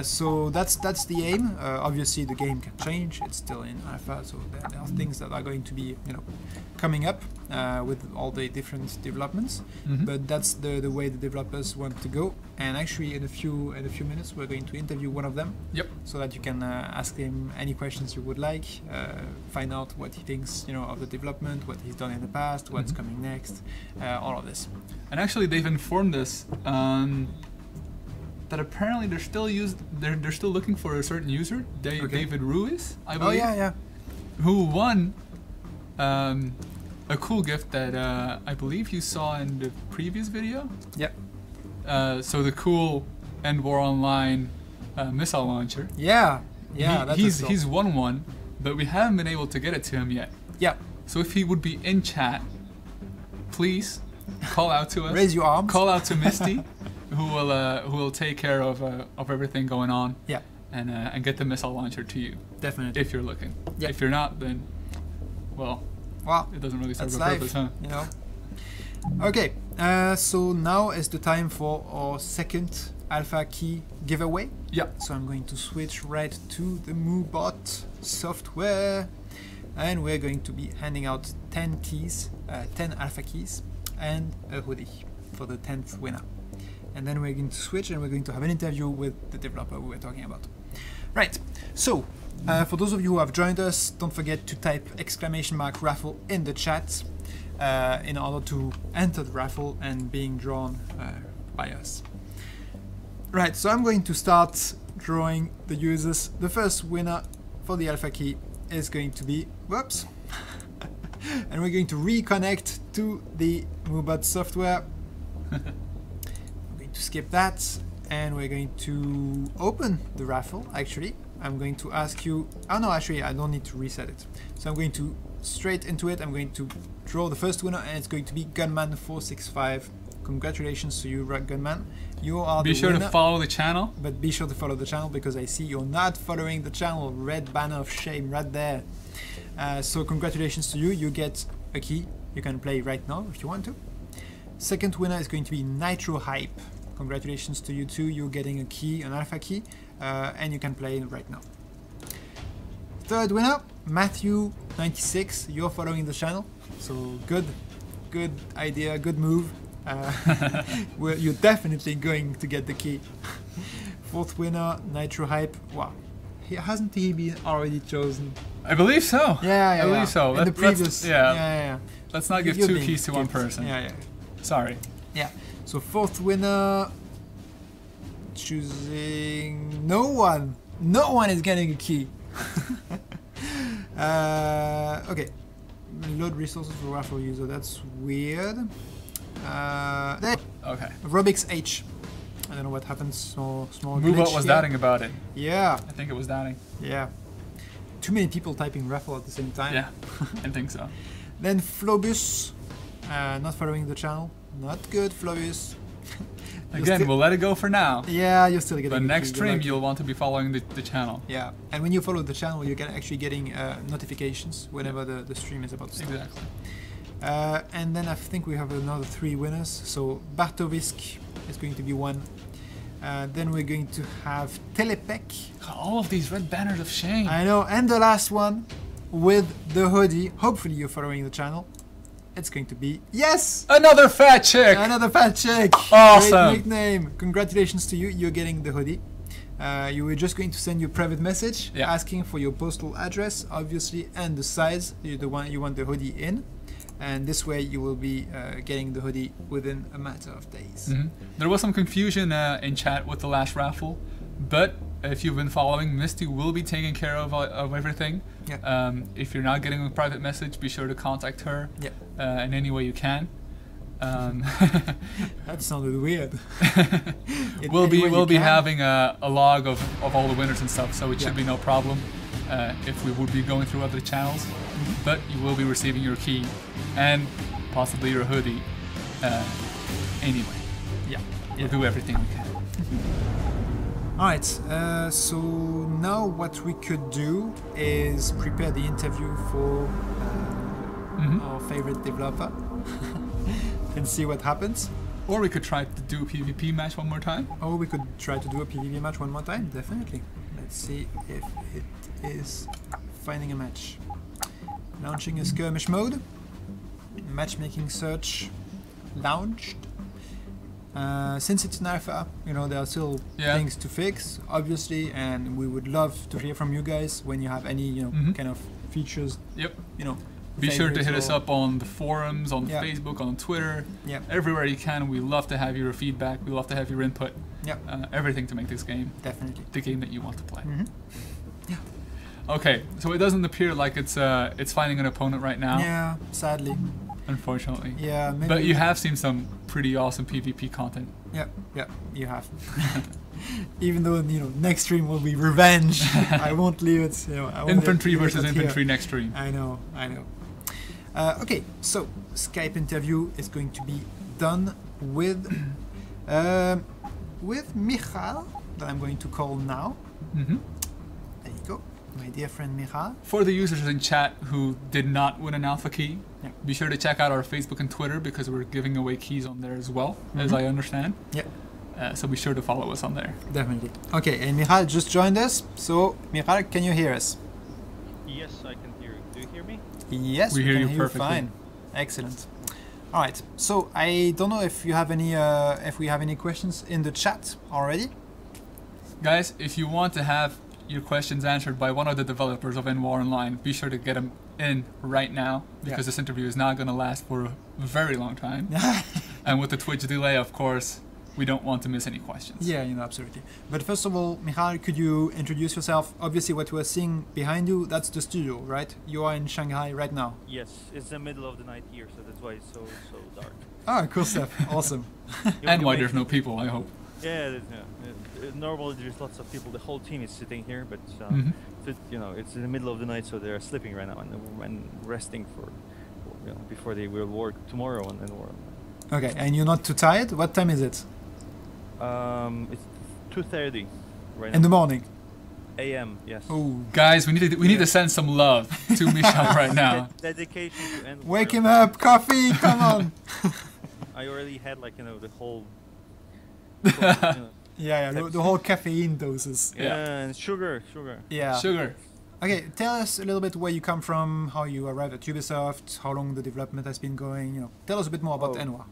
Speaker 1: So that's the aim. Obviously, the game can change. It's still in alpha, so there are things that are going to be, you know, coming up with all the different developments. But that's the way the developers want to go. And actually, in a few minutes, we're going to interview one of them.
Speaker 2: Yep.
Speaker 1: So that you can ask him any questions you would like, find out what he thinks, you know, of the development, what he's done in the past, what's coming next, all of this.
Speaker 2: And actually, they've informed us that apparently they're still looking for a certain user, David Ruiz, I believe.
Speaker 1: Oh yeah.
Speaker 2: Who won a cool gift that I believe you saw in the previous video.
Speaker 1: Yep.
Speaker 2: So the cool EndWar Online missile launcher.
Speaker 1: Yeah.
Speaker 2: He's won one, but we haven't been able to get it to him yet.
Speaker 1: Yeah.
Speaker 2: So if he would be in chat, please call out to us.
Speaker 1: Raise your arms.
Speaker 2: Call out to Misty, who will take care of everything going on.
Speaker 1: Yeah.
Speaker 2: And get the missile launcher to you.
Speaker 1: Definitely.
Speaker 2: If you're looking.
Speaker 1: Yeah.
Speaker 2: If you're not, then well, it doesn't really serve
Speaker 1: that's
Speaker 2: a
Speaker 1: life,
Speaker 2: purpose, huh?
Speaker 1: you know. Okay. So now is the time for our second Alpha Key giveaway.
Speaker 2: Yeah.
Speaker 1: So I'm going to switch right to the MooBot software, and we're going to be handing out 10 keys, 10 Alpha Keys, and a hoodie for the 10th winner. And then we're going to switch and we're going to have an interview with the developer we were talking about. Right, so for those of you who have joined us, don't forget to type !raffle in the chat in order to enter the raffle and being drawn by us. Right, so I'm going to start drawing the users. The first winner for the Alpha Key is going to be, whoops, And we're going to reconnect to the Mubot software. I'm going to skip that, and we're going to open the raffle. Actually, I'm going to ask you. Oh no, actually, I don't need to reset it. So I'm going to straight into it. I'm going to draw the first winner, and it's going to be Gunman465. Congratulations to you, Gunman. You are the winner. Be sure to
Speaker 2: follow the channel.
Speaker 1: But be sure to follow the channel, because I see you're not following the channel. Red banner of shame right there. So congratulations to you. You get a key. You can play right now if you want to. Second winner is going to be Nitro Hype. Congratulations to you too. You're getting a key, an alpha key, and you can play right now. Third winner, Matthew96. You're following the channel, so good idea, good move. Well, you're definitely going to get the key. Fourth winner, Nitro Hype. Wow, hasn't he been already chosen?
Speaker 2: I believe so.
Speaker 1: Yeah,
Speaker 2: I believe so.
Speaker 1: In the previous,
Speaker 2: yeah. Let's not give two keys to one person.
Speaker 1: Yeah.
Speaker 2: Sorry.
Speaker 1: Yeah. So fourth winner, choosing no one. No one is getting a key. Okay. Load resources for raffle user. That's weird.
Speaker 2: Okay.
Speaker 1: Robix H. I don't know what happened. Small
Speaker 2: Mubot was doubting about it.
Speaker 1: Yeah.
Speaker 2: I think it was doubting.
Speaker 1: Yeah. Too many people typing raffle at the same time.
Speaker 2: Yeah, I think so.
Speaker 1: Then Flobus. Not following the channel. Not good, Flobus.
Speaker 2: Again, we'll let it go for now.
Speaker 1: Yeah, you're still getting.
Speaker 2: But next stream, you'll want to be following the channel.
Speaker 1: Yeah, and when you follow the channel, you can actually getting notifications whenever the stream is about to start.
Speaker 2: Exactly.
Speaker 1: And then I think we have another 3 winners. So Bartovisk is going to be one. Then we're going to have Telepec.
Speaker 2: All of these red banners of shame.
Speaker 1: I know, and the last one with the hoodie. Hopefully you're following the channel. It's going to be, yes!
Speaker 2: Another fat chick!
Speaker 1: Another fat chick!
Speaker 2: Awesome!
Speaker 1: Great nickname! Congratulations to you, you're getting the hoodie. You were just going to send your private message asking for your postal address, obviously, and the size, the one you want the hoodie in. And this way you will be getting the hoodie within a matter of days.
Speaker 2: Mm-hmm. There was some confusion in chat with the last raffle, but if you've been following, Misty will be taking care of everything.
Speaker 1: Yeah.
Speaker 2: If you're not getting a private message, be sure to contact her in any way you can.
Speaker 1: That sounded weird.
Speaker 2: We'll be having a log of all the winners and stuff, so it should be no problem if we would be going through other channels. Mm-hmm. But you will be receiving your key and possibly your hoodie anyway.
Speaker 1: Yeah.
Speaker 2: We'll do everything we can.
Speaker 1: Alright, so now what we could do is prepare the interview for our favorite developer and see what happens.
Speaker 2: Or we could try to do a PvP match one more time.
Speaker 1: Or we could try to do a PvP match one more time, definitely. Let's see if it is finding a match. Launching a skirmish mode. Matchmaking search launched. Since it's an alpha, you know, there are still things to fix, obviously, and we would love to hear from you guys when you have any, you know, kind of features.
Speaker 2: Yep.
Speaker 1: You know,
Speaker 2: be sure to hit us up on the forums, on Facebook, on Twitter, everywhere you can. We love to have your feedback. We love to have your input. Everything to make this game the game that you want to play. Okay, so it doesn't appear like it's finding an opponent right now.
Speaker 1: Yeah, sadly.
Speaker 2: Unfortunately.
Speaker 1: Yeah, maybe.
Speaker 2: But you have seen some pretty awesome PvP content.
Speaker 1: Yeah, you have. Even though, you know, next stream will be revenge. I won't leave it. You know,
Speaker 2: infantry versus infantry next stream.
Speaker 1: I know. Okay, so Skype interview is going to be done with Michal, that I'm going to call now. There you go. My dear friend Michal.
Speaker 2: For the users in chat who did not win an alpha key, be sure to check out our Facebook and Twitter because we're giving away keys on there as well, as I understand. So be sure to follow us on there.
Speaker 1: Definitely. Okay, and Michal just joined us. So, Michal, can you hear us?
Speaker 8: Yes, I can hear you. Do you hear me?
Speaker 1: Yes, we
Speaker 2: hear
Speaker 1: can
Speaker 2: you perfectly.
Speaker 1: Fine. Excellent. All right. So I don't know if you have any, if we have any questions in the chat already.
Speaker 2: Guys, if you want to have your questions answered by one of the developers of EndWar Online, be sure to get them in right now because this interview is not going to last for a very long time. And with the Twitch delay, of course, we don't want to miss any questions.
Speaker 1: Yeah, absolutely. But first of all, Michal, could you introduce yourself? Obviously, what we are seeing behind you, that's the studio, right? You are in Shanghai right now.
Speaker 8: Yes, it's the middle of the night here, so that's why it's so dark.
Speaker 1: Ah, cool stuff. Awesome.
Speaker 2: And why there's no people, I hope.
Speaker 8: Yeah, normally there's lots of people. The whole team is sitting here, but it's in the middle of the night, so they're sleeping right now and resting for before they will work tomorrow and then work.
Speaker 1: Okay, and you're not too tired? What time is it?
Speaker 8: It's 2:30 right now.
Speaker 1: In the morning.
Speaker 8: AM, yes.
Speaker 2: Oh, guys, we need to send some love to Michal right now.
Speaker 8: Dedication to EndWar.
Speaker 1: Wake him up, coffee, come on.
Speaker 8: I already had the whole.
Speaker 1: The whole caffeine doses.
Speaker 8: Yeah, and sugar.
Speaker 1: Yeah.
Speaker 2: Sugar.
Speaker 1: Okay, tell us a little bit where you come from, how you arrived at Ubisoft, how long the development has been going. Tell us a bit more about EndWar.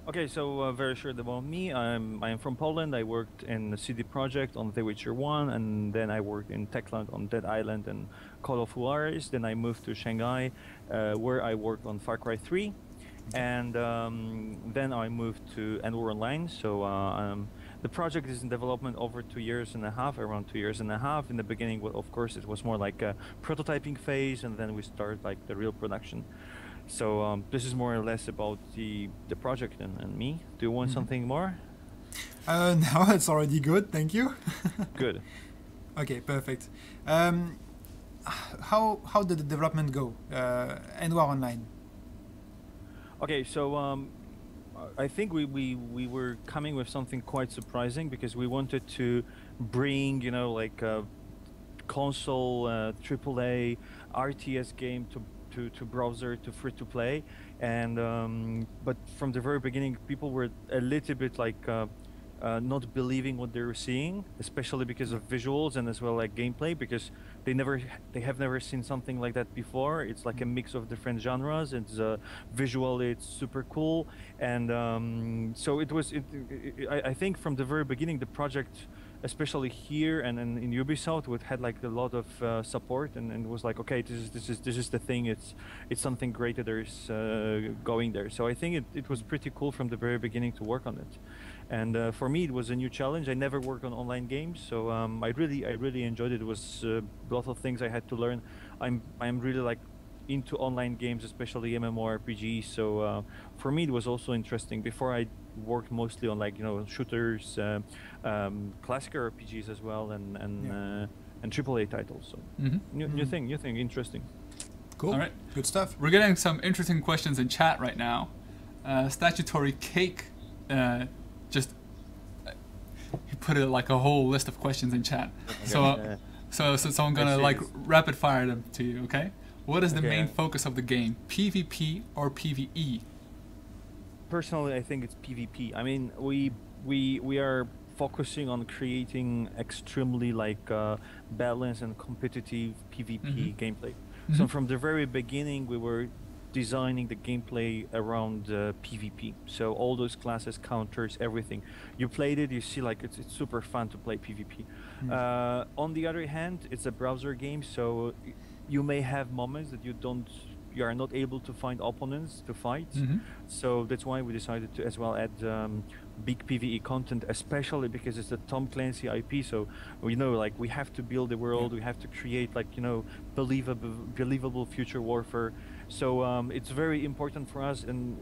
Speaker 8: Okay, so very short about me. I'm from Poland. I worked in the CD Projekt on The Witcher 1, and then I worked in Techland on Dead Island and Call of Juarez. Then I moved to Shanghai, where I worked on Far Cry 3, and then I moved to EndWar Online. So the project is in development over 2 years and a half, around 2 years and a half. In the beginning, well, of course, it was more like a prototyping phase, and then we start the real production. So this is more or less about the project and me. Do you want something more?
Speaker 1: No, it's already good, thank you.
Speaker 8: Good.
Speaker 1: Okay, perfect. How did the development go? EndWar Online.
Speaker 8: Okay, so I think we were coming with something quite surprising because we wanted to bring console AAA RTS game to browser, to free to play, and but from the very beginning people were a little bit not believing what they were seeing, especially because of visuals and as well gameplay, because they have never seen something like that before. It's like a mix of different genres. It's visually it's super cool, and so I think from the very beginning the project, especially here and in Ubisoft, it had a lot of support, and was like, okay, this is the thing. It's something great that there is going there. So I think it was pretty cool from the very beginning to work on it. And for me, it was a new challenge. I never worked on online games, so I really enjoyed it. It was a lot of things I had to learn. I'm really into online games, especially MMORPGs. So for me, it was also interesting. Before I worked mostly on shooters, classic RPGs as well, and AAA titles. So new thing, interesting.
Speaker 1: Cool.
Speaker 2: All right,
Speaker 1: good stuff.
Speaker 2: We're getting some interesting questions in chat right now. Statutory Cake just he put it a whole list of questions in chat. So I'm gonna rapid fire them to you. Okay. What is the main focus of the game? PvP or PvE?
Speaker 8: Personally, I think it's PvP. I mean, we are focusing on creating extremely balanced and competitive PvP gameplay. So from the very beginning, we were designing the gameplay around PvP. So all those classes, counters, everything. You played it, you see it's super fun to play PvP. On the other hand, it's a browser game, so you may have moments that you are not able to find opponents to fight. So that's why we decided to as well add big PvE content, especially because it's a Tom Clancy IP. So we have to build the world, we have to create believable future warfare. So it's very important for us, and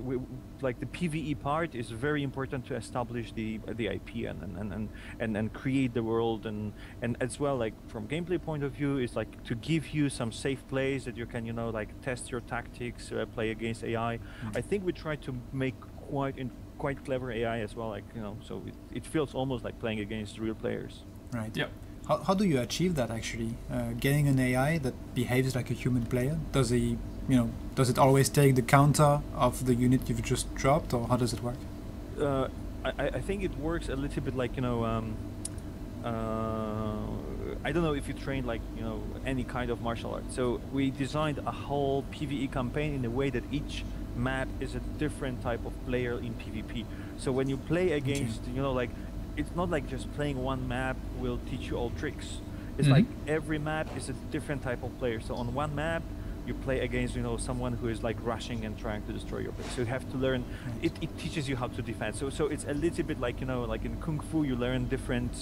Speaker 8: the PvE part is very important to establish the IP and create the world, and as well from gameplay point of view, it's to give you some safe plays that you can test your tactics, play against AI. I think we try to make quite clever AI as well, so it feels almost like playing against real players.
Speaker 1: Right.
Speaker 2: Yep.
Speaker 1: How do you achieve that actually? Getting an AI that behaves like a human player? Does it always take the counter of the unit you've just dropped, or how does it work?
Speaker 8: I think it works a little bit I don't know if you train any kind of martial art. So we designed a whole PvE campaign in a way that each map is a different type of player in PvP. So when you play against, it's not just playing one map will teach you all tricks. It's every map is a different type of player. So on one map, you play against, you know, someone who is like rushing and trying to destroy your base. So you have to learn. It teaches you how to defend. So it's a little bit like, you know, like in kung fu, you learn different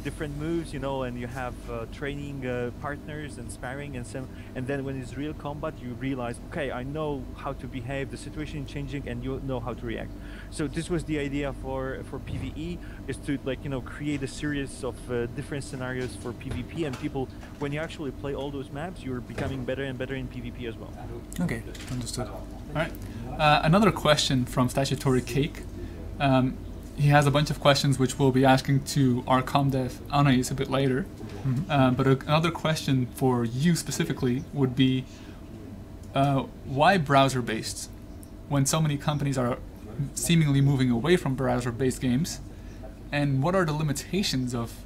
Speaker 8: different moves, you know, and you have training partners and sparring and so. And then when it's real combat, you realize, okay, I know how to behave. The situation is changing, and you know how to react. So this was the idea for PvE, is to, like, you know, create a series of different scenarios for PvP, and people, when you actually play all those maps, you're becoming better and better in PvP as well.
Speaker 1: Okay, understood.
Speaker 2: All right. Another question from Statutory Cake. He has a bunch of questions which we'll be asking to our comdev Anais a bit later. But another question for you specifically would be, why browser-based when so many companies are seemingly moving away from browser-based games? And what are the limitations of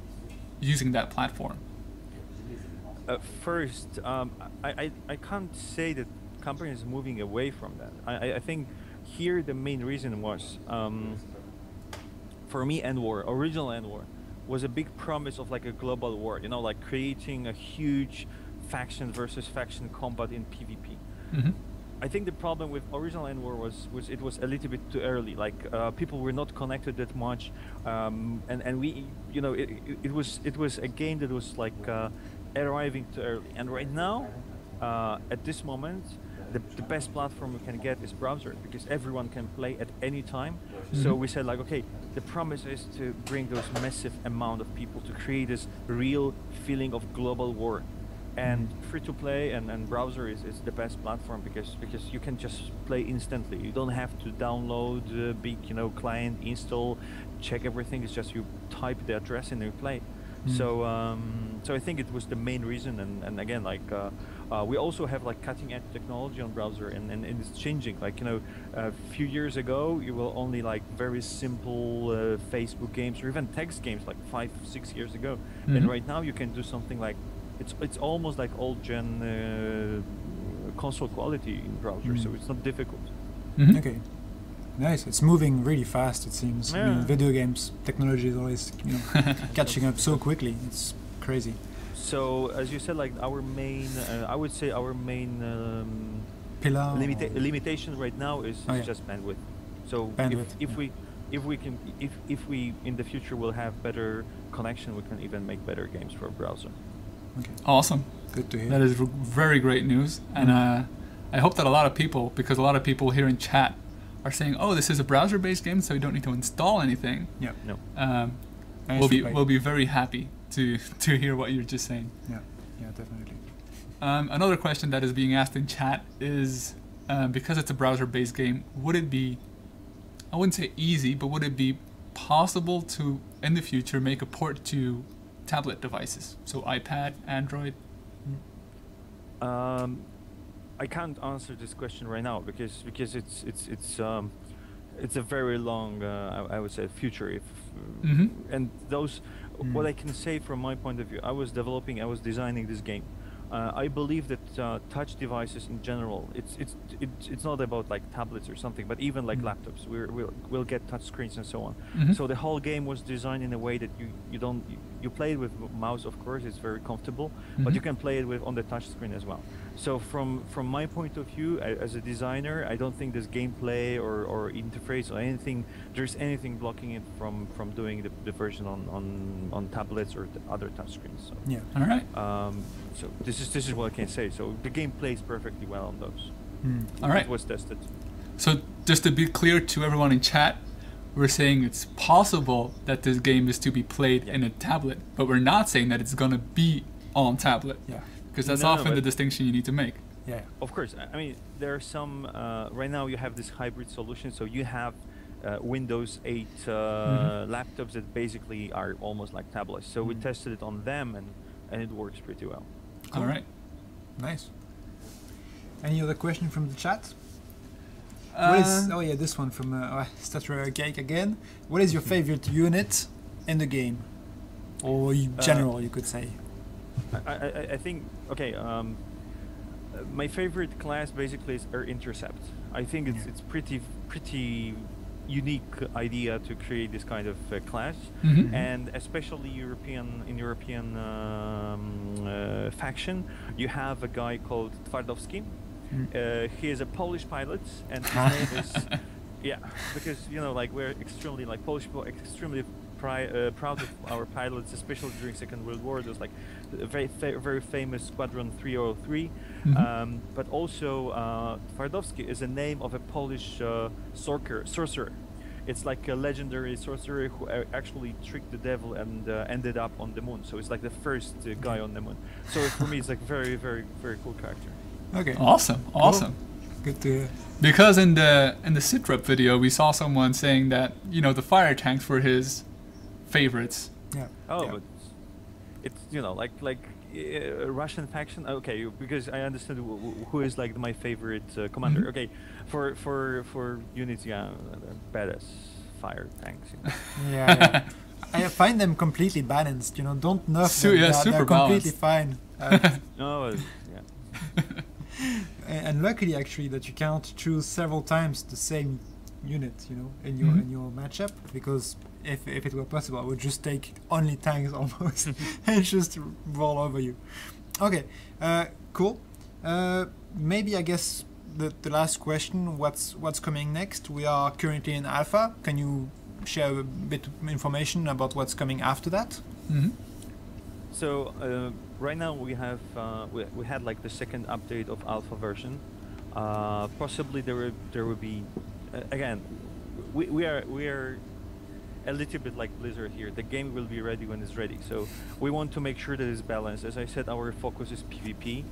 Speaker 2: using that platform?
Speaker 8: First, I can't say that companies are moving away from that. I think here the main reason was, for me, EndWar, original EndWar, was a big promise of like a global war, you know, like creating a huge faction versus faction combat in PvP. I think the problem with original EndWar was it was a little bit too early. Like people were not connected that much, and we, you know, it was a game that was like arriving too early. And right now, at this moment, the best platform we can get is browser, because everyone can play at any time. So we said, like, okay, the promise is to bring those massive amount of people to create this real feeling of global war. And free-to-play and browser is the best platform, because you can just play instantly. You don't have to download a big, you know, client, install, check everything. It's just you type the address and you play. So I think it was the main reason. And again, like we also have like cutting-edge technology on browser, and it's changing. Like, you know, a few years ago, you will only like very simple Facebook games or even text games like 5-6 years ago. And right now you can do something like, it's almost like old gen console quality in browser, so it's not difficult.
Speaker 1: Okay, nice. It's moving really fast, it seems. I mean, video games technology is always, you know, catching up so quickly. It's crazy.
Speaker 8: So as you said, like our main, I would say our main
Speaker 1: pillar
Speaker 8: limitation right now is just bandwidth. So
Speaker 1: bandwidth,
Speaker 8: if we in the future will have better connection, we can even make better games for a browser.
Speaker 1: Okay.
Speaker 2: Awesome.
Speaker 1: Good to hear.
Speaker 2: That is very great news, and I hope that a lot of people, because a lot of people here in chat are saying, "Oh, this is a browser-based game, so you don't need to install anything."
Speaker 1: Yeah.
Speaker 8: No.
Speaker 2: We'll be very happy to hear what you're just saying.
Speaker 1: Yeah. Yeah, definitely.
Speaker 2: Another question that is being asked in chat is, because it's a browser-based game, would it be, I wouldn't say easy, but would it be possible to, in the future, make a port to tablet devices, so iPad, Android?
Speaker 8: I can't answer this question right now, because it's a very long I would say future. If and those what I can say from my point of view, I was designing this game. I believe that touch devices in general, it's not about like tablets or something, but even like laptops, we'll get touch screens and so on. So the whole game was designed in a way that you play it with mouse, of course, it's very comfortable, but you can play it with on the touch screen as well. So from my point of view, as a designer, I don't think there's gameplay or interface or anything, there's anything blocking it from doing the version on tablets or the other touch screens. So.
Speaker 1: Yeah.
Speaker 2: All right.
Speaker 8: So this is what I can say. So the game plays perfectly well on those.
Speaker 2: All right.
Speaker 8: It was tested.
Speaker 2: So just to be clear to everyone in chat, we're saying it's possible that this game is to be played in a tablet, but we're not saying that it's gonna be on tablet.
Speaker 1: Yeah.
Speaker 2: Because that's often the distinction you need to make.
Speaker 1: Yeah.
Speaker 8: Of course. I mean, there are some. Right now, you have this hybrid solution. So you have Windows 8 laptops that basically are almost like tablets. So we tested it on them, and it works pretty well.
Speaker 2: Cool. All right.
Speaker 1: Nice. Any other question from the chat? What is, oh yeah, this one from Statutory Cake again. What is your favorite unit in the game, or general, you could say?
Speaker 8: I think, okay, my favorite class basically is Air Intercept. I think it's pretty unique idea to create this kind of class, and especially European faction. You have a guy called Twardowski. He is a Polish pilot, and his name is because like we're extremely like Polish people extremely proud of our pilots, especially during Second World War. There's like a very famous Squadron 303, but also Twardowski is a name of a Polish sorcerer. It's like a legendary sorcerer who actually tricked the devil and ended up on the moon. So it's like the first guy on the moon. So for me, it's like very, very, very cool character.
Speaker 1: Okay.
Speaker 2: Awesome. Awesome.
Speaker 1: Good to hear.
Speaker 2: Because in the sitrep video, we saw someone saying that the fire tanks were his favorites.
Speaker 1: Yeah.
Speaker 8: Oh, but it's like Russian faction. Okay, because I understand who is like my favorite commander. Okay, for units, badass fire tanks.
Speaker 1: Yeah. I find them completely balanced. Don't nerf them. They're completely fine.
Speaker 8: No, yeah.
Speaker 1: And luckily, actually, that you can't choose several times the same unit, in your matchup, because if it were possible, I would just take only tanks almost and just roll over you. Okay, cool. Maybe I guess the last question: what's coming next? We are currently in alpha. Can you share a bit of information about what's coming after that?
Speaker 8: So right now we have we had like the second update of alpha version. Possibly there will be again. We are a little bit like Blizzard here. The game will be ready when it's ready. So we want to make sure that it's balanced. As I said, our focus is PvP.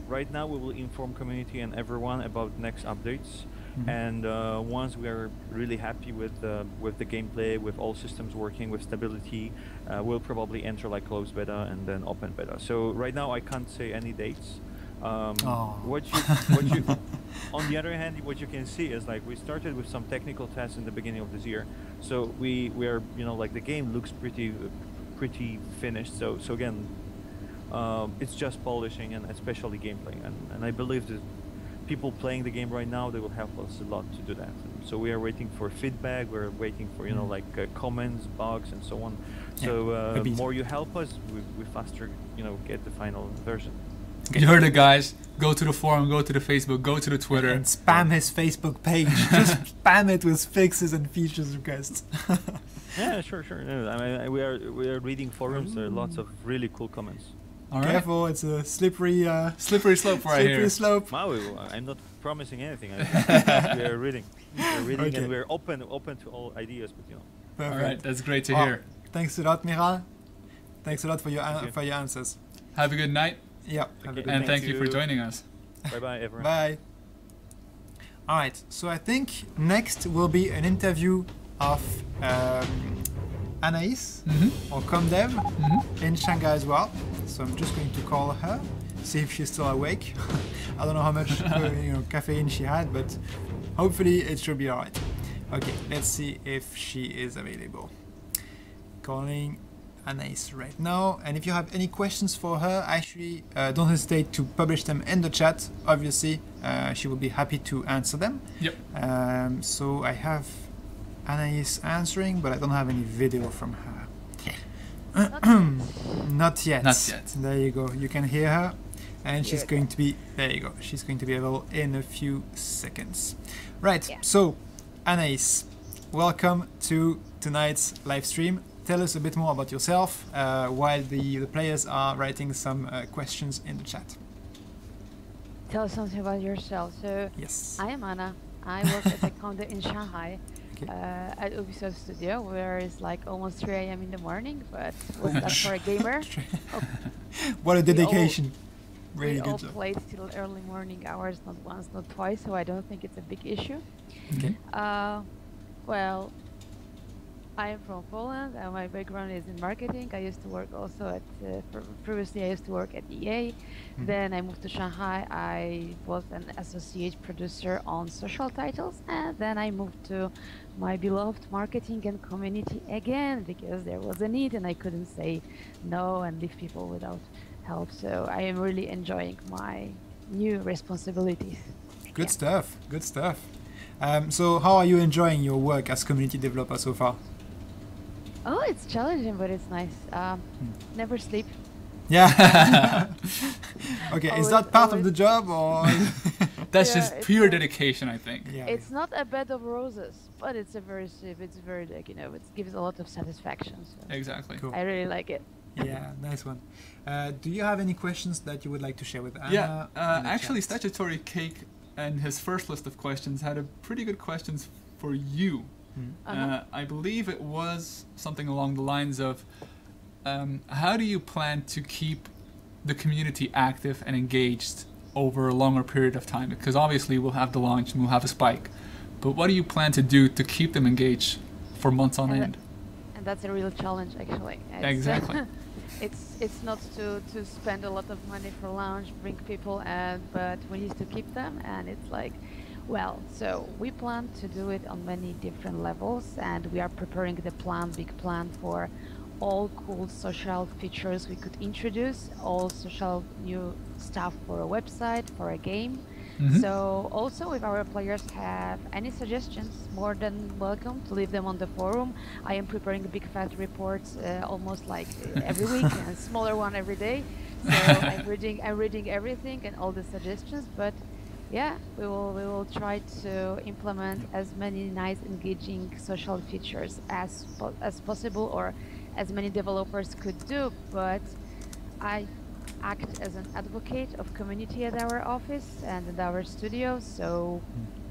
Speaker 8: Right now we will inform community and everyone about next updates. And once we are really happy with the gameplay, with all systems working, with stability, we'll probably enter like closed beta and then open beta. So right now I can't say any dates. What you on the other hand, what you can see is like we started with some technical tests in the beginning of this year. So we are like the game looks pretty finished. So again, it's just polishing and especially gameplay. And I believe that people playing the game right now, they will help us a lot to do that. So we are waiting for feedback. We're waiting for like comments, bugs, and so on. So the more you help us, we faster get the final version.
Speaker 2: You heard it, guys. Go to the forum, go to the Facebook, go to the Twitter,
Speaker 1: and spam his Facebook page. Just spam it with fixes and features requests.
Speaker 8: Yeah, sure. No, I mean, we are reading forums. There are lots of really cool comments.
Speaker 2: All right.
Speaker 1: Careful, it's a slippery
Speaker 2: slope right here.
Speaker 1: Slippery slope.
Speaker 8: Wow, I'm not promising anything. We are reading. Okay. And we're open to all ideas. But
Speaker 1: Perfect.
Speaker 2: All right, that's great to hear.
Speaker 1: Thanks a lot, Miral. Thanks a lot for your answers.
Speaker 2: Have a good night.
Speaker 1: Yeah.
Speaker 2: And thank you for joining us.
Speaker 8: Bye, everyone.
Speaker 1: Bye. All right. So I think next will be an interview of Anaïs or Comdev in Shanghai as well. So I'm just going to call her, see if she's still awake. I don't know how much caffeine she had, but hopefully it should be all right. Okay, let's see if she is available. Calling Anaïs right now, and if you have any questions for her, actually don't hesitate to publish them in the chat. Obviously, she will be happy to answer them.
Speaker 2: Yep.
Speaker 1: So I have Anaïs answering, but I don't have any video from her. Not yet.
Speaker 2: Not yet.
Speaker 1: There you go. You can hear her, and she's going to be. There you go. She's going to be available in a few seconds. Right. Yeah. So, Anaïs, welcome to tonight's live stream. Tell us a bit more about yourself while the players are writing some questions in the chat.
Speaker 9: Tell us something about yourself. So,
Speaker 1: yes.
Speaker 9: I am Anna. I work as a coder in Shanghai at Ubisoft Studio, where it's like almost 3 a.m. in the morning, but what's that for a gamer?
Speaker 1: What a dedication. Really
Speaker 9: we
Speaker 1: good
Speaker 9: all
Speaker 1: job.
Speaker 9: played till early morning hours, not once, not twice, so I don't think it's a big issue.
Speaker 1: Okay.
Speaker 9: Well, I am from Poland, and my background is in marketing. I used to work also at, previously I used to work at EA. Then I moved to Shanghai. I was an associate producer on social titles, and then I moved to my beloved marketing and community again, because there was a need and I couldn't say no and leave people without help. So I am really enjoying my new responsibilities.
Speaker 1: Good stuff. Good stuff. So how are you enjoying your work as community developer so far?
Speaker 9: Oh, it's challenging, but it's nice. Never sleep.
Speaker 1: Yeah. Okay, is
Speaker 9: Always-
Speaker 1: that part of
Speaker 9: always.
Speaker 1: the job or?
Speaker 2: That's
Speaker 9: Yeah,
Speaker 2: just
Speaker 9: it's
Speaker 2: pure
Speaker 9: like-
Speaker 2: dedication, I think.
Speaker 1: Yeah.
Speaker 9: It's not a bed of roses, but it's a very it's very like, you know, it gives a lot of satisfaction. So
Speaker 2: Exactly.
Speaker 1: Cool.
Speaker 9: I really like it.
Speaker 1: Yeah, nice one. Do you have any questions that you would like to share with Anna?
Speaker 2: Yeah,
Speaker 1: in the
Speaker 2: actually,
Speaker 1: chat?
Speaker 2: Statutory Cake and his first list of questions had a pretty good questions for you. I believe it was something along the lines of, how do you plan to keep the community active and engaged over a longer period of time? Because obviously we'll have the launch and we'll have a spike, but what do you plan to do to keep them engaged for months on
Speaker 9: And
Speaker 2: end?
Speaker 9: And that's a real challenge, actually.
Speaker 2: Exactly.
Speaker 9: It's not to spend a lot of money for launch, bring people, but we need to keep them, and it's like, well, so we plan to do it on many different levels, and we are preparing the big plan for all cool social features we could introduce, all social new stuff for a website, for a game. So also, if our players have any suggestions, more than welcome to leave them on the forum. I am preparing big fat reports almost like every week, and smaller one every day. So I'm reading everything and all the suggestions. But yeah, we will try to implement as many nice, engaging social features as possible, or as many developers could do. But I act as an advocate of community at our office and at our studio, so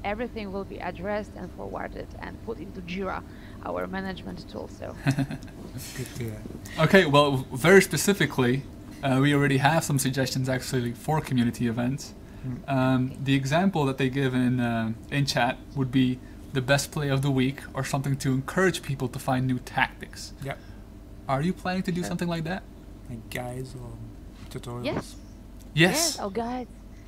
Speaker 9: everything will be addressed and forwarded and put into Jira, our management tool. So
Speaker 1: Good to hear.
Speaker 2: Okay, well, very specifically, we already have some suggestions actually for community events. The example that they give in chat would be the best play of the week, or something to encourage people to find new tactics.
Speaker 1: Yeah.
Speaker 2: Are you planning to do something like that?
Speaker 1: Like guides or tutorials?
Speaker 9: yes.
Speaker 2: Yes.
Speaker 9: Oh, guys,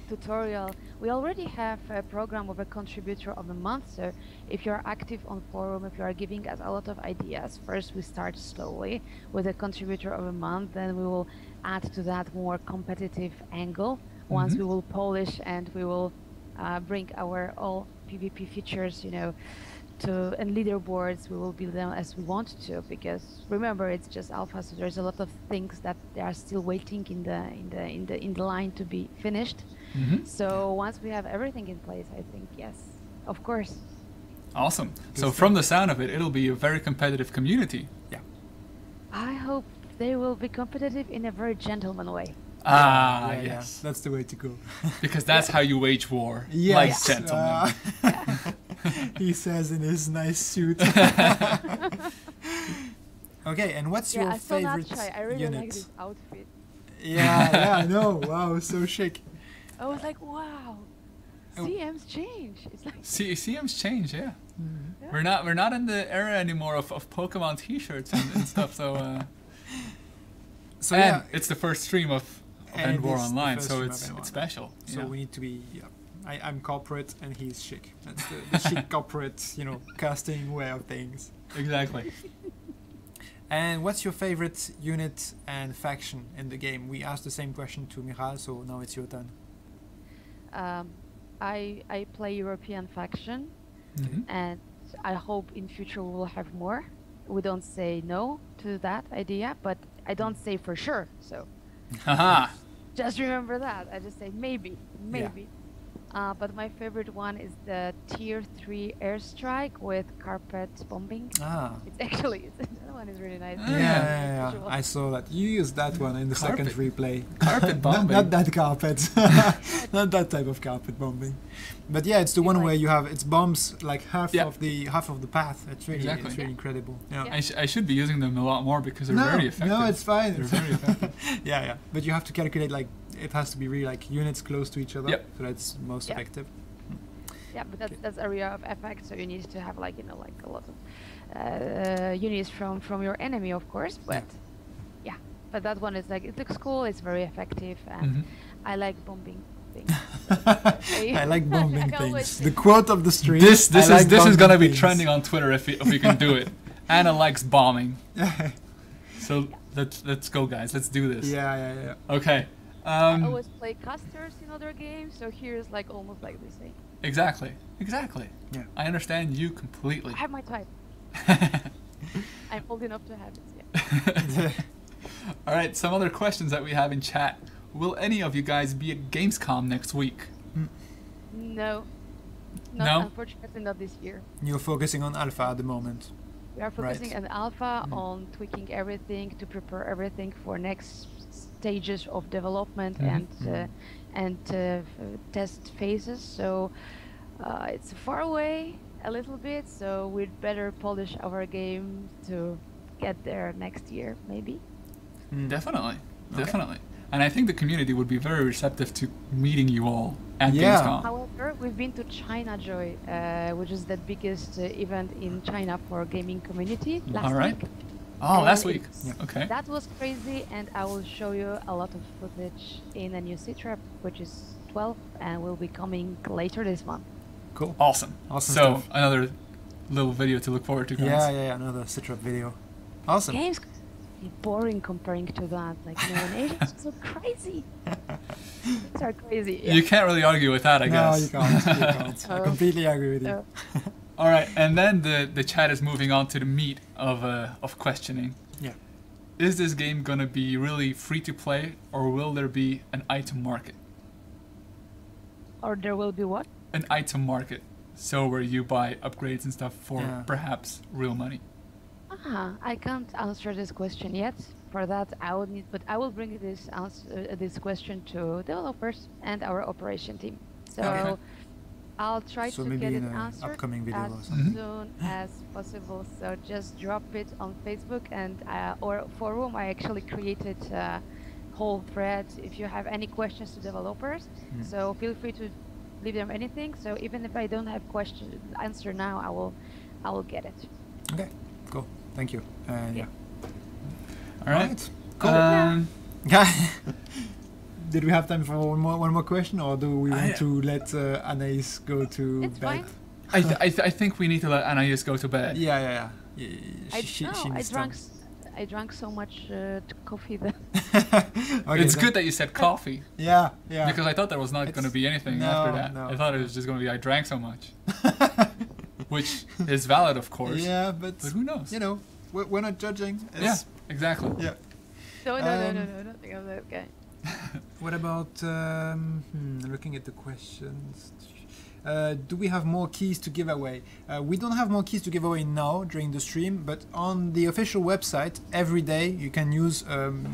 Speaker 9: tutorial. We already have a program of a contributor of the month. So if you're active on forum, if you are giving us a lot of ideas, first we start slowly with a contributor of the month, then we will add to that more competitive angle. Once we will polish and we will bring our all PvP features, you know, and leaderboards, we will build them as we want to, because remember, it's just alpha, so there's a lot of things that they are still waiting in the line to be finished. So once we have everything in place, I think yes, of course.
Speaker 2: Awesome. So from the sound of it, it'll be a very competitive community.
Speaker 1: Yeah.
Speaker 9: I hope they will be competitive in a very gentleman way.
Speaker 2: Ah,
Speaker 1: Yeah,
Speaker 2: yes.
Speaker 1: that's the way to go.
Speaker 2: Because that's how you wage war,
Speaker 1: Yes.
Speaker 2: like gentlemen.
Speaker 1: He says in his nice suit. Okay, and what's
Speaker 9: Yeah,
Speaker 1: your
Speaker 9: I saw
Speaker 1: favorite
Speaker 9: Natchai. I really
Speaker 1: unit?
Speaker 9: like this outfit.
Speaker 1: Yeah, I know. Wow, so chic.
Speaker 9: I was like, wow,
Speaker 1: Oh.
Speaker 9: CM's change. It's like,
Speaker 2: CM's change, yeah.
Speaker 9: Yeah.
Speaker 2: We're not in the era anymore of Pokemon T-shirts and stuff. So
Speaker 1: So
Speaker 2: and
Speaker 1: yeah,
Speaker 2: it's the first stream of
Speaker 1: and
Speaker 2: EndWar
Speaker 1: it's the
Speaker 2: Online,
Speaker 1: first
Speaker 2: so
Speaker 1: stream
Speaker 2: it's
Speaker 1: of EndWar.
Speaker 2: special.
Speaker 1: so
Speaker 2: yeah.
Speaker 1: we need to be. Yeah, I'm corporate and he's chic. That's the chic corporate, casting way of things.
Speaker 2: Exactly.
Speaker 1: And what's your favorite unit and faction in the game? We asked the same question to Michal, so now it's your turn.
Speaker 9: I play European faction,
Speaker 2: Mhm.
Speaker 9: and I hope in future we will have more. We don't say no to that idea, but I don't say for sure. So
Speaker 2: Haha.
Speaker 9: just remember that. I just say maybe. But my favorite one is the tier 3 airstrike with carpet bombing.
Speaker 1: Ah.
Speaker 9: It's actually that one is really nice.
Speaker 1: Yeah.
Speaker 9: Visual.
Speaker 1: I saw that. You used that one in the second
Speaker 2: Carpet.
Speaker 1: replay.
Speaker 2: Carpet bombing.
Speaker 1: Not that carpet. Not that type of carpet bombing. But yeah, it's the one where you have it's bombs like half
Speaker 2: Yeah.
Speaker 1: of the path. It's really
Speaker 2: Exactly.
Speaker 1: it's really incredible. Yeah.
Speaker 2: I should be using them a lot more because they're very effective.
Speaker 1: No, it's fine.
Speaker 2: They're very effective.
Speaker 1: yeah. But you have to calculate it has to be really units close to each other.
Speaker 2: Yep.
Speaker 1: So that's most
Speaker 9: Yep.
Speaker 1: effective.
Speaker 9: Yeah, but that's area of effect, so you need to have a lot of units from your enemy, of course. But yeah, but that one is it looks cool. It's very effective, and I like bombing things.
Speaker 1: I like bombing
Speaker 9: I
Speaker 1: things.
Speaker 9: always-
Speaker 1: The quote of the stream.
Speaker 2: This is
Speaker 1: bombing
Speaker 2: gonna be
Speaker 1: things.
Speaker 2: trending on Twitter if we can do it. Anna likes bombing. So let's go, guys. Let's do this.
Speaker 1: Yeah.
Speaker 2: Okay.
Speaker 9: I always play casters in other games, so here's like almost like the same.
Speaker 2: Exactly.
Speaker 1: Yeah.
Speaker 2: I understand you completely.
Speaker 9: I have my type. I'm old enough to have it. Yeah.
Speaker 2: All right, some other questions that we have in chat. Will any of you guys be at Gamescom next week?
Speaker 9: No.
Speaker 2: No?
Speaker 9: Unfortunately, not this year.
Speaker 1: You're focusing on alpha at the moment.
Speaker 9: We are focusing on alpha, on tweaking everything to prepare everything for next stages of development and test phases. So it's far away a little bit, so we'd better polish our game to get there next year, maybe.
Speaker 2: Definitely. And I think the community would be very receptive to meeting you all at Gamescom.
Speaker 9: However, we've been to China Joy, which is the biggest event in China for gaming community last week.
Speaker 2: Oh,
Speaker 9: And
Speaker 2: last week. Okay.
Speaker 9: That was crazy, and I will show you a lot of footage in a new C-Trap, which is 12, and will be coming later this month.
Speaker 1: Cool.
Speaker 2: Awesome. So
Speaker 1: stuff.
Speaker 2: another little video to look forward to, guys.
Speaker 1: Yeah, another C-Trap video. Awesome.
Speaker 9: Games boring comparing to that. Like, Asians are so crazy. Things are crazy. Yeah.
Speaker 2: You can't really argue with that, I guess.
Speaker 1: No, you can't. I completely agree with you.
Speaker 2: All right, and then the chat is moving on to the meat of questioning.
Speaker 1: Yeah.
Speaker 2: Is this game gonna be really free to play, or will there be an item market?
Speaker 9: Or there will be what?
Speaker 2: An item market, so where you buy upgrades and stuff for perhaps real money.
Speaker 9: I can't answer this question yet. For that, I would need, but I will bring this question to developers and our operation team. So I'll try to get it answered
Speaker 1: upcoming video
Speaker 9: as soon as possible. So just drop it on Facebook and or forum. I actually created a whole thread. If you have any questions to developers, so feel free to leave them anything. So even if I don't have answer now, I will get it.
Speaker 1: Okay, cool. Thank you. Yeah.
Speaker 2: All right.
Speaker 1: Cool. Did we have time for one more question, or do we want to let Anais go to bed?
Speaker 2: I think we need to let Anais go to bed.
Speaker 1: Yeah.
Speaker 9: I drank so much coffee then.
Speaker 2: It's good that you said coffee.
Speaker 1: Yeah.
Speaker 2: Because I thought there was not going to be anything after that.
Speaker 1: No.
Speaker 2: I thought it was just going to be I drank so much. Which is valid, of course.
Speaker 1: Yeah, but
Speaker 2: who knows?
Speaker 1: You know, we're not judging.
Speaker 2: Yeah, exactly.
Speaker 1: Yeah.
Speaker 9: No, nothing of that. Okay.
Speaker 1: What about looking at the questions? Do we have more keys to give away? We don't have more keys to give away now during the stream, but on the official website, every day you can use,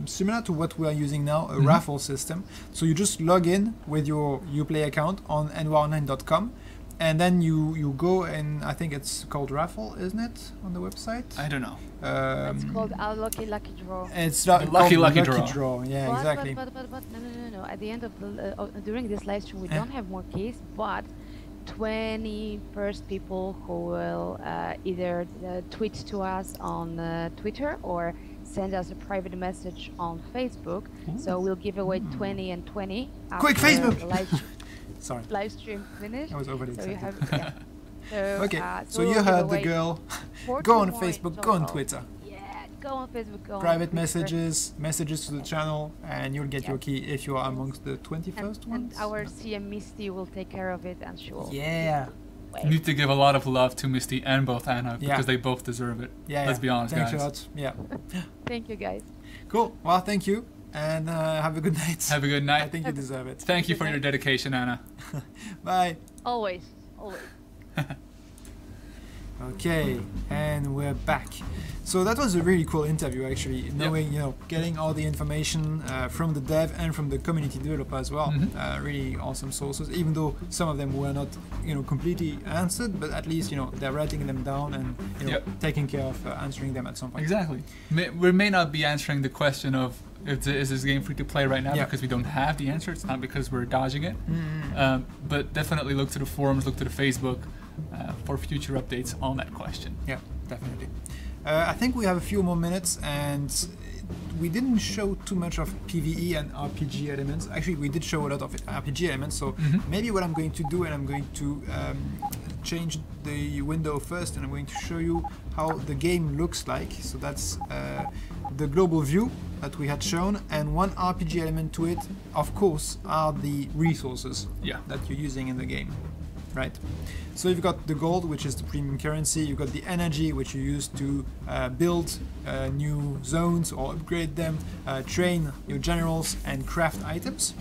Speaker 1: similar to what we are using now, a raffle system. So you just log in with your Uplay account on endwaronline.com, and then you go, and I think it's called raffle, isn't it, on the website?
Speaker 2: I don't know.
Speaker 9: It's called our lucky draw.
Speaker 1: It's
Speaker 2: lucky
Speaker 1: draw. Yeah, exactly.
Speaker 9: But no. At the end of the during this live stream, we don't have more keys, but 20 first people who will either tweet to us on Twitter or send us a private message on Facebook. So we'll give away 20 and 20.
Speaker 1: Quick, Facebook! Sorry.
Speaker 9: Live stream finished.
Speaker 1: I was overly excited.
Speaker 9: You have,
Speaker 1: okay, so you heard the girl. Go on Facebook, go on Twitter.
Speaker 9: Yeah, go on Facebook, go
Speaker 1: private
Speaker 9: on
Speaker 1: messages to the channel, and you'll get your key if you are amongst the 21st ones.
Speaker 9: And our CM Misty will take care of it, and she will.
Speaker 1: Yeah.
Speaker 2: You need to give a lot of love to Misty and both Anna, because they both deserve it.
Speaker 1: Yeah.
Speaker 2: Let's be honest,
Speaker 1: Thanks
Speaker 2: guys.
Speaker 1: a lot. Yeah.
Speaker 9: Thank you, guys.
Speaker 1: Cool. Well, thank you. And have a good night.
Speaker 2: Have a good night.
Speaker 1: I think you deserve it.
Speaker 2: Thank you for your dedication, Anna.
Speaker 1: Bye.
Speaker 9: Always.
Speaker 1: Okay, and we're back. So that was a really cool interview, actually. Knowing, getting all the information from the dev and from the community developer as well. Really awesome sources. Even though some of them were not, completely answered, but at least they're writing them down and taking care of answering them at some point.
Speaker 2: Exactly. We may not be answering the question of is this game free to play right now because we don't have the answer. It's not because we're dodging it. But definitely look to the forums, look to the Facebook for future updates on that question.
Speaker 1: Yeah, definitely. I think we have a few more minutes, and we didn't show too much of PvE and RPG elements. Actually, we did show a lot of RPG elements, so maybe what I'm going to do, and I'm going to change the window first, and I'm going to show you how the game looks like. So that's the global view, that we had shown, and one RPG element to it, of course, are the resources that you're using in the game, right? So you've got the gold, which is the premium currency, you've got the energy, which you use to build new zones or upgrade them, train your generals and craft items.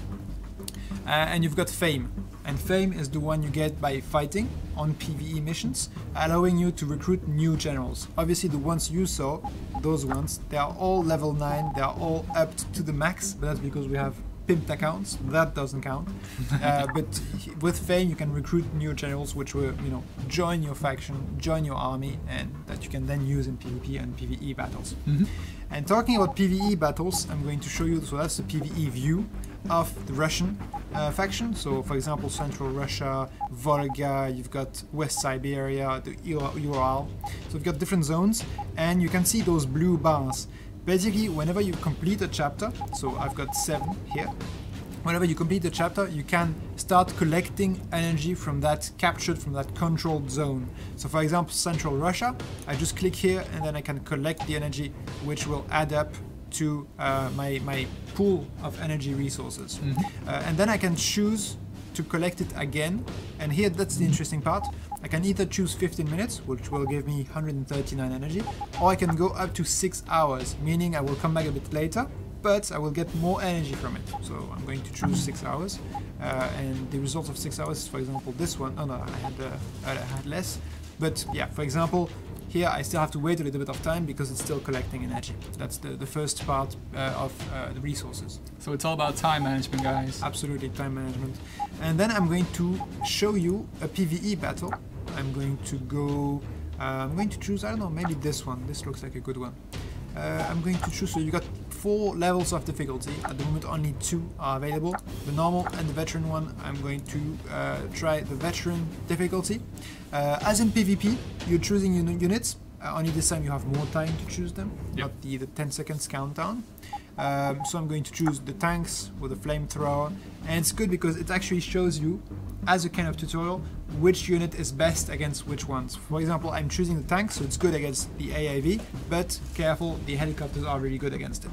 Speaker 1: And you've got fame, and fame is the one you get by fighting on PvE missions, allowing you to recruit new generals. Obviously the ones you saw, those ones, they are all level 9, they are all up to the max, but that's because we have pimped accounts, that doesn't count. But with fame you can recruit new generals which will, you know, join your faction, join your army, and that you can then use in PvP and PvE battles. And talking about PvE battles, I'm going to show you, so that's the PvE view of the Russian faction. So for example, Central Russia, Volga, you've got West Siberia, the Ural. So you've got different zones, and you can see those blue bars. Basically, whenever you complete a chapter, so I've got 7 here, whenever you complete a chapter, you can start collecting energy from that captured, from that controlled zone. So for example, Central Russia, I just click here and then I can collect the energy, which will add up to my pool of energy resources. And then I can choose to collect it again, and here that's the interesting part. I can either choose 15 minutes, which will give me 139 energy, or I can go up to 6 hours, meaning I will come back a bit later, but I will get more energy from it. So I'm going to choose 6 hours, and the result of 6 hours is, for example, this one. Oh no, I had less, but yeah, for example, here I still have to wait a little bit of time because it's still collecting energy. That's the first part of the resources.
Speaker 2: So it's all about time management, guys.
Speaker 1: Absolutely, time management. And then I'm going to show you a PvE battle. I'm going to go, I'm going to choose, I don't know, maybe this one. This looks like a good one. I'm going to choose, so you got 4 levels of difficulty. At the moment only 2 are available, the normal and the veteran one. I'm going to try the veteran difficulty. As in PvP, you're choosing units, only this time you have more time to choose them, not the 10 seconds countdown. So I'm going to choose the tanks with the flamethrower, and it's good because it actually shows you, as a kind of tutorial, which unit is best against which ones. For example, I'm choosing the tanks, so it's good against the AIV, but careful, the helicopters are really good against it.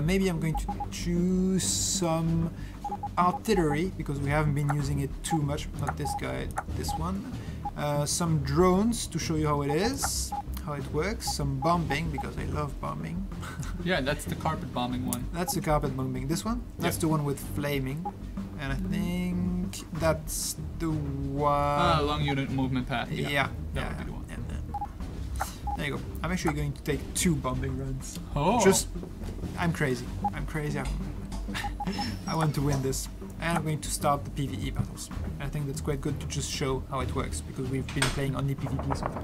Speaker 1: Maybe I'm going to choose some artillery, because we haven't been using it too much, not this guy, this one. Some drones to show you how it is, how it works, some bombing, because I love bombing.
Speaker 2: Yeah, that's the carpet bombing one.
Speaker 1: That's the carpet bombing. This one? That's the one with flaming. And I think that's the one...
Speaker 2: long unit movement path.
Speaker 1: Yeah.
Speaker 2: That would be the one.
Speaker 1: There you go. I'm actually going to take 2 bombing runs.
Speaker 2: Oh!
Speaker 1: I'm crazy. I want to win this. And I'm going to start the PvE battles. I think that's quite good to just show how it works, because we've been playing only PvP so far.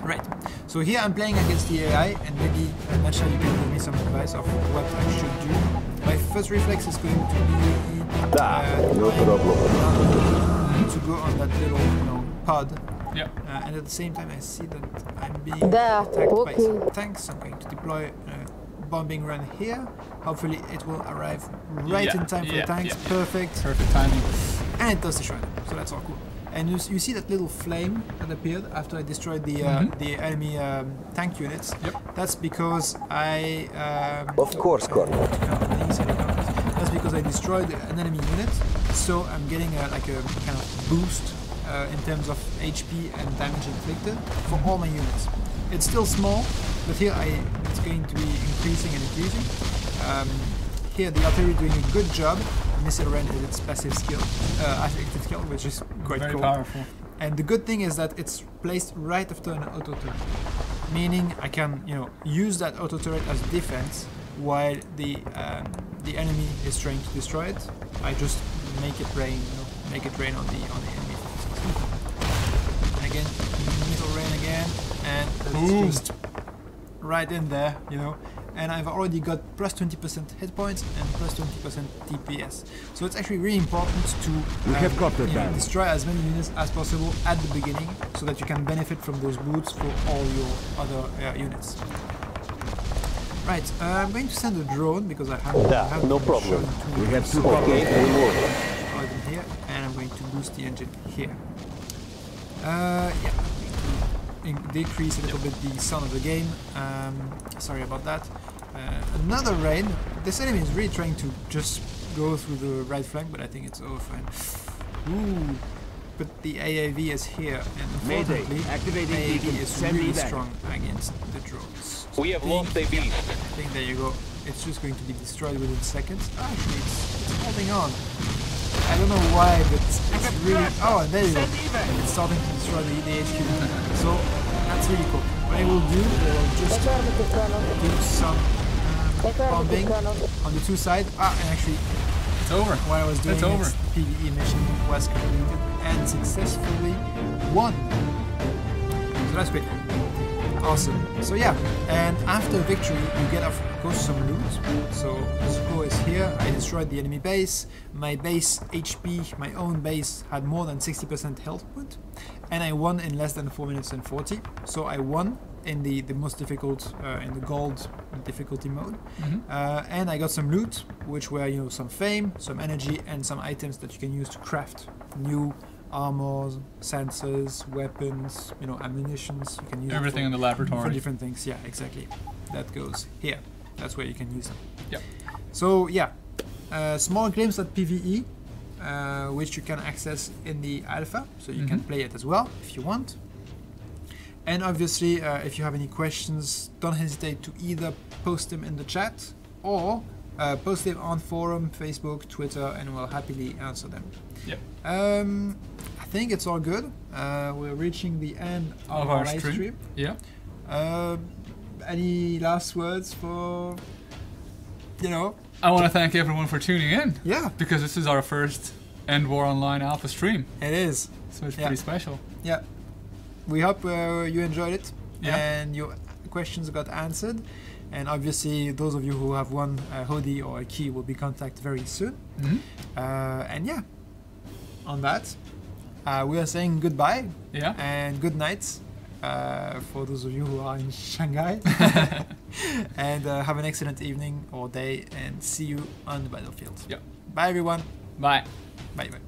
Speaker 1: Right, so here I'm playing against the AI, and maybe Natchai, you can give me some advice of what I should do. My first reflex is going to be
Speaker 3: no problem.
Speaker 1: To go on that little, you know, pod.
Speaker 2: Yeah.
Speaker 1: And at the same time I see that I'm being attacked by some tanks. I'm going to deploy a bombing run here. Hopefully it will arrive right in time for the tanks. Perfect.
Speaker 2: Perfect timing.
Speaker 1: And it does destroy them, so that's all cool. And you see that little flame that appeared after I destroyed the enemy tank units.
Speaker 2: Yep.
Speaker 1: That's because I...
Speaker 3: of course, Colonel.
Speaker 1: That's because I destroyed an enemy unit, so I'm getting like a kind of boost in terms of HP and damage inflicted for all my units. It's still small, but here it's going to be increasing and increasing. Here the artillery doing a good job. Missile range is its passive skill, active skill, which is quite
Speaker 2: Very
Speaker 1: cool.
Speaker 2: powerful.
Speaker 1: And the good thing is that it's placed right after an auto turret, meaning I can, you know, use that auto turret as defense while the enemy is trying to destroy it. I just make it rain, you know, make it rain on the enemy. And again, missile rain again, and it's just right in there, you know. And I've already got plus 20% hit points and plus 20% DPS. So it's actually really important to destroy as many units as possible at the beginning, so that you can benefit from those boots for all your other units. Right, I'm going to send a drone because I have
Speaker 3: no problem.
Speaker 6: We have 2
Speaker 1: here, and I'm going to boost the engine here. Yeah, decrease a little bit the sound of the game. Sorry about that. Another raid. This enemy is really trying to just go through the right flank, but I think it's over fine. Ooh, but the AAV is here, and unfortunately, AAV is really strong against the drones.
Speaker 10: We have lost a beast.
Speaker 1: I think there you go. It's just going to be destroyed within seconds. Actually, it's holding on. I don't know why, but it's really... Oh, and there you go. It's starting to destroy the HQ. So, that's really cool. What I will do, I will just do some bombing on the two sides. And actually,
Speaker 2: it's over.
Speaker 1: What I was doing,
Speaker 2: it's over.
Speaker 1: The PvE mission was completed and successfully won. So that's great. Awesome. So yeah, and after victory, you get of course some loot. So the score is here. I destroyed the enemy base. My base HP, my own base, had more than 60% health point, and I won in less than 4 minutes and 40. So I won in the most difficult, in the gold difficulty mode, and I got some loot, which were some fame, some energy, and some items that you can use to craft new armors, sensors, weapons, ammunitions. You can use
Speaker 2: everything in the laboratory
Speaker 1: for different things. Yeah, exactly. That goes here. That's where you can use them.
Speaker 2: Yeah.
Speaker 1: So yeah, small glimpse at PvE, which you can access in the alpha, so you can play it as well if you want. And obviously, if you have any questions, don't hesitate to either post them in the chat or post them on forum, Facebook, Twitter, and we'll happily answer them.
Speaker 2: Yep.
Speaker 1: I think it's all good. We're reaching the end of our live stream.
Speaker 2: Yeah.
Speaker 1: Any last words for,
Speaker 2: I want to thank everyone for tuning in.
Speaker 1: Yeah.
Speaker 2: Because this is our first EndWar Online Alpha stream.
Speaker 1: It is.
Speaker 2: So it's pretty special.
Speaker 1: Yeah. We hope you enjoyed it.
Speaker 2: Yeah.
Speaker 1: And your questions got answered. And obviously, those of you who have won a hoodie or a key will be contacted very soon. And yeah, on that, we are saying goodbye.
Speaker 2: Yeah.
Speaker 1: And good night for those of you who are in Shanghai. And have an excellent evening or day, and see you on the battlefield.
Speaker 2: Yeah.
Speaker 1: Bye, everyone.
Speaker 2: Bye.
Speaker 1: Bye. Bye.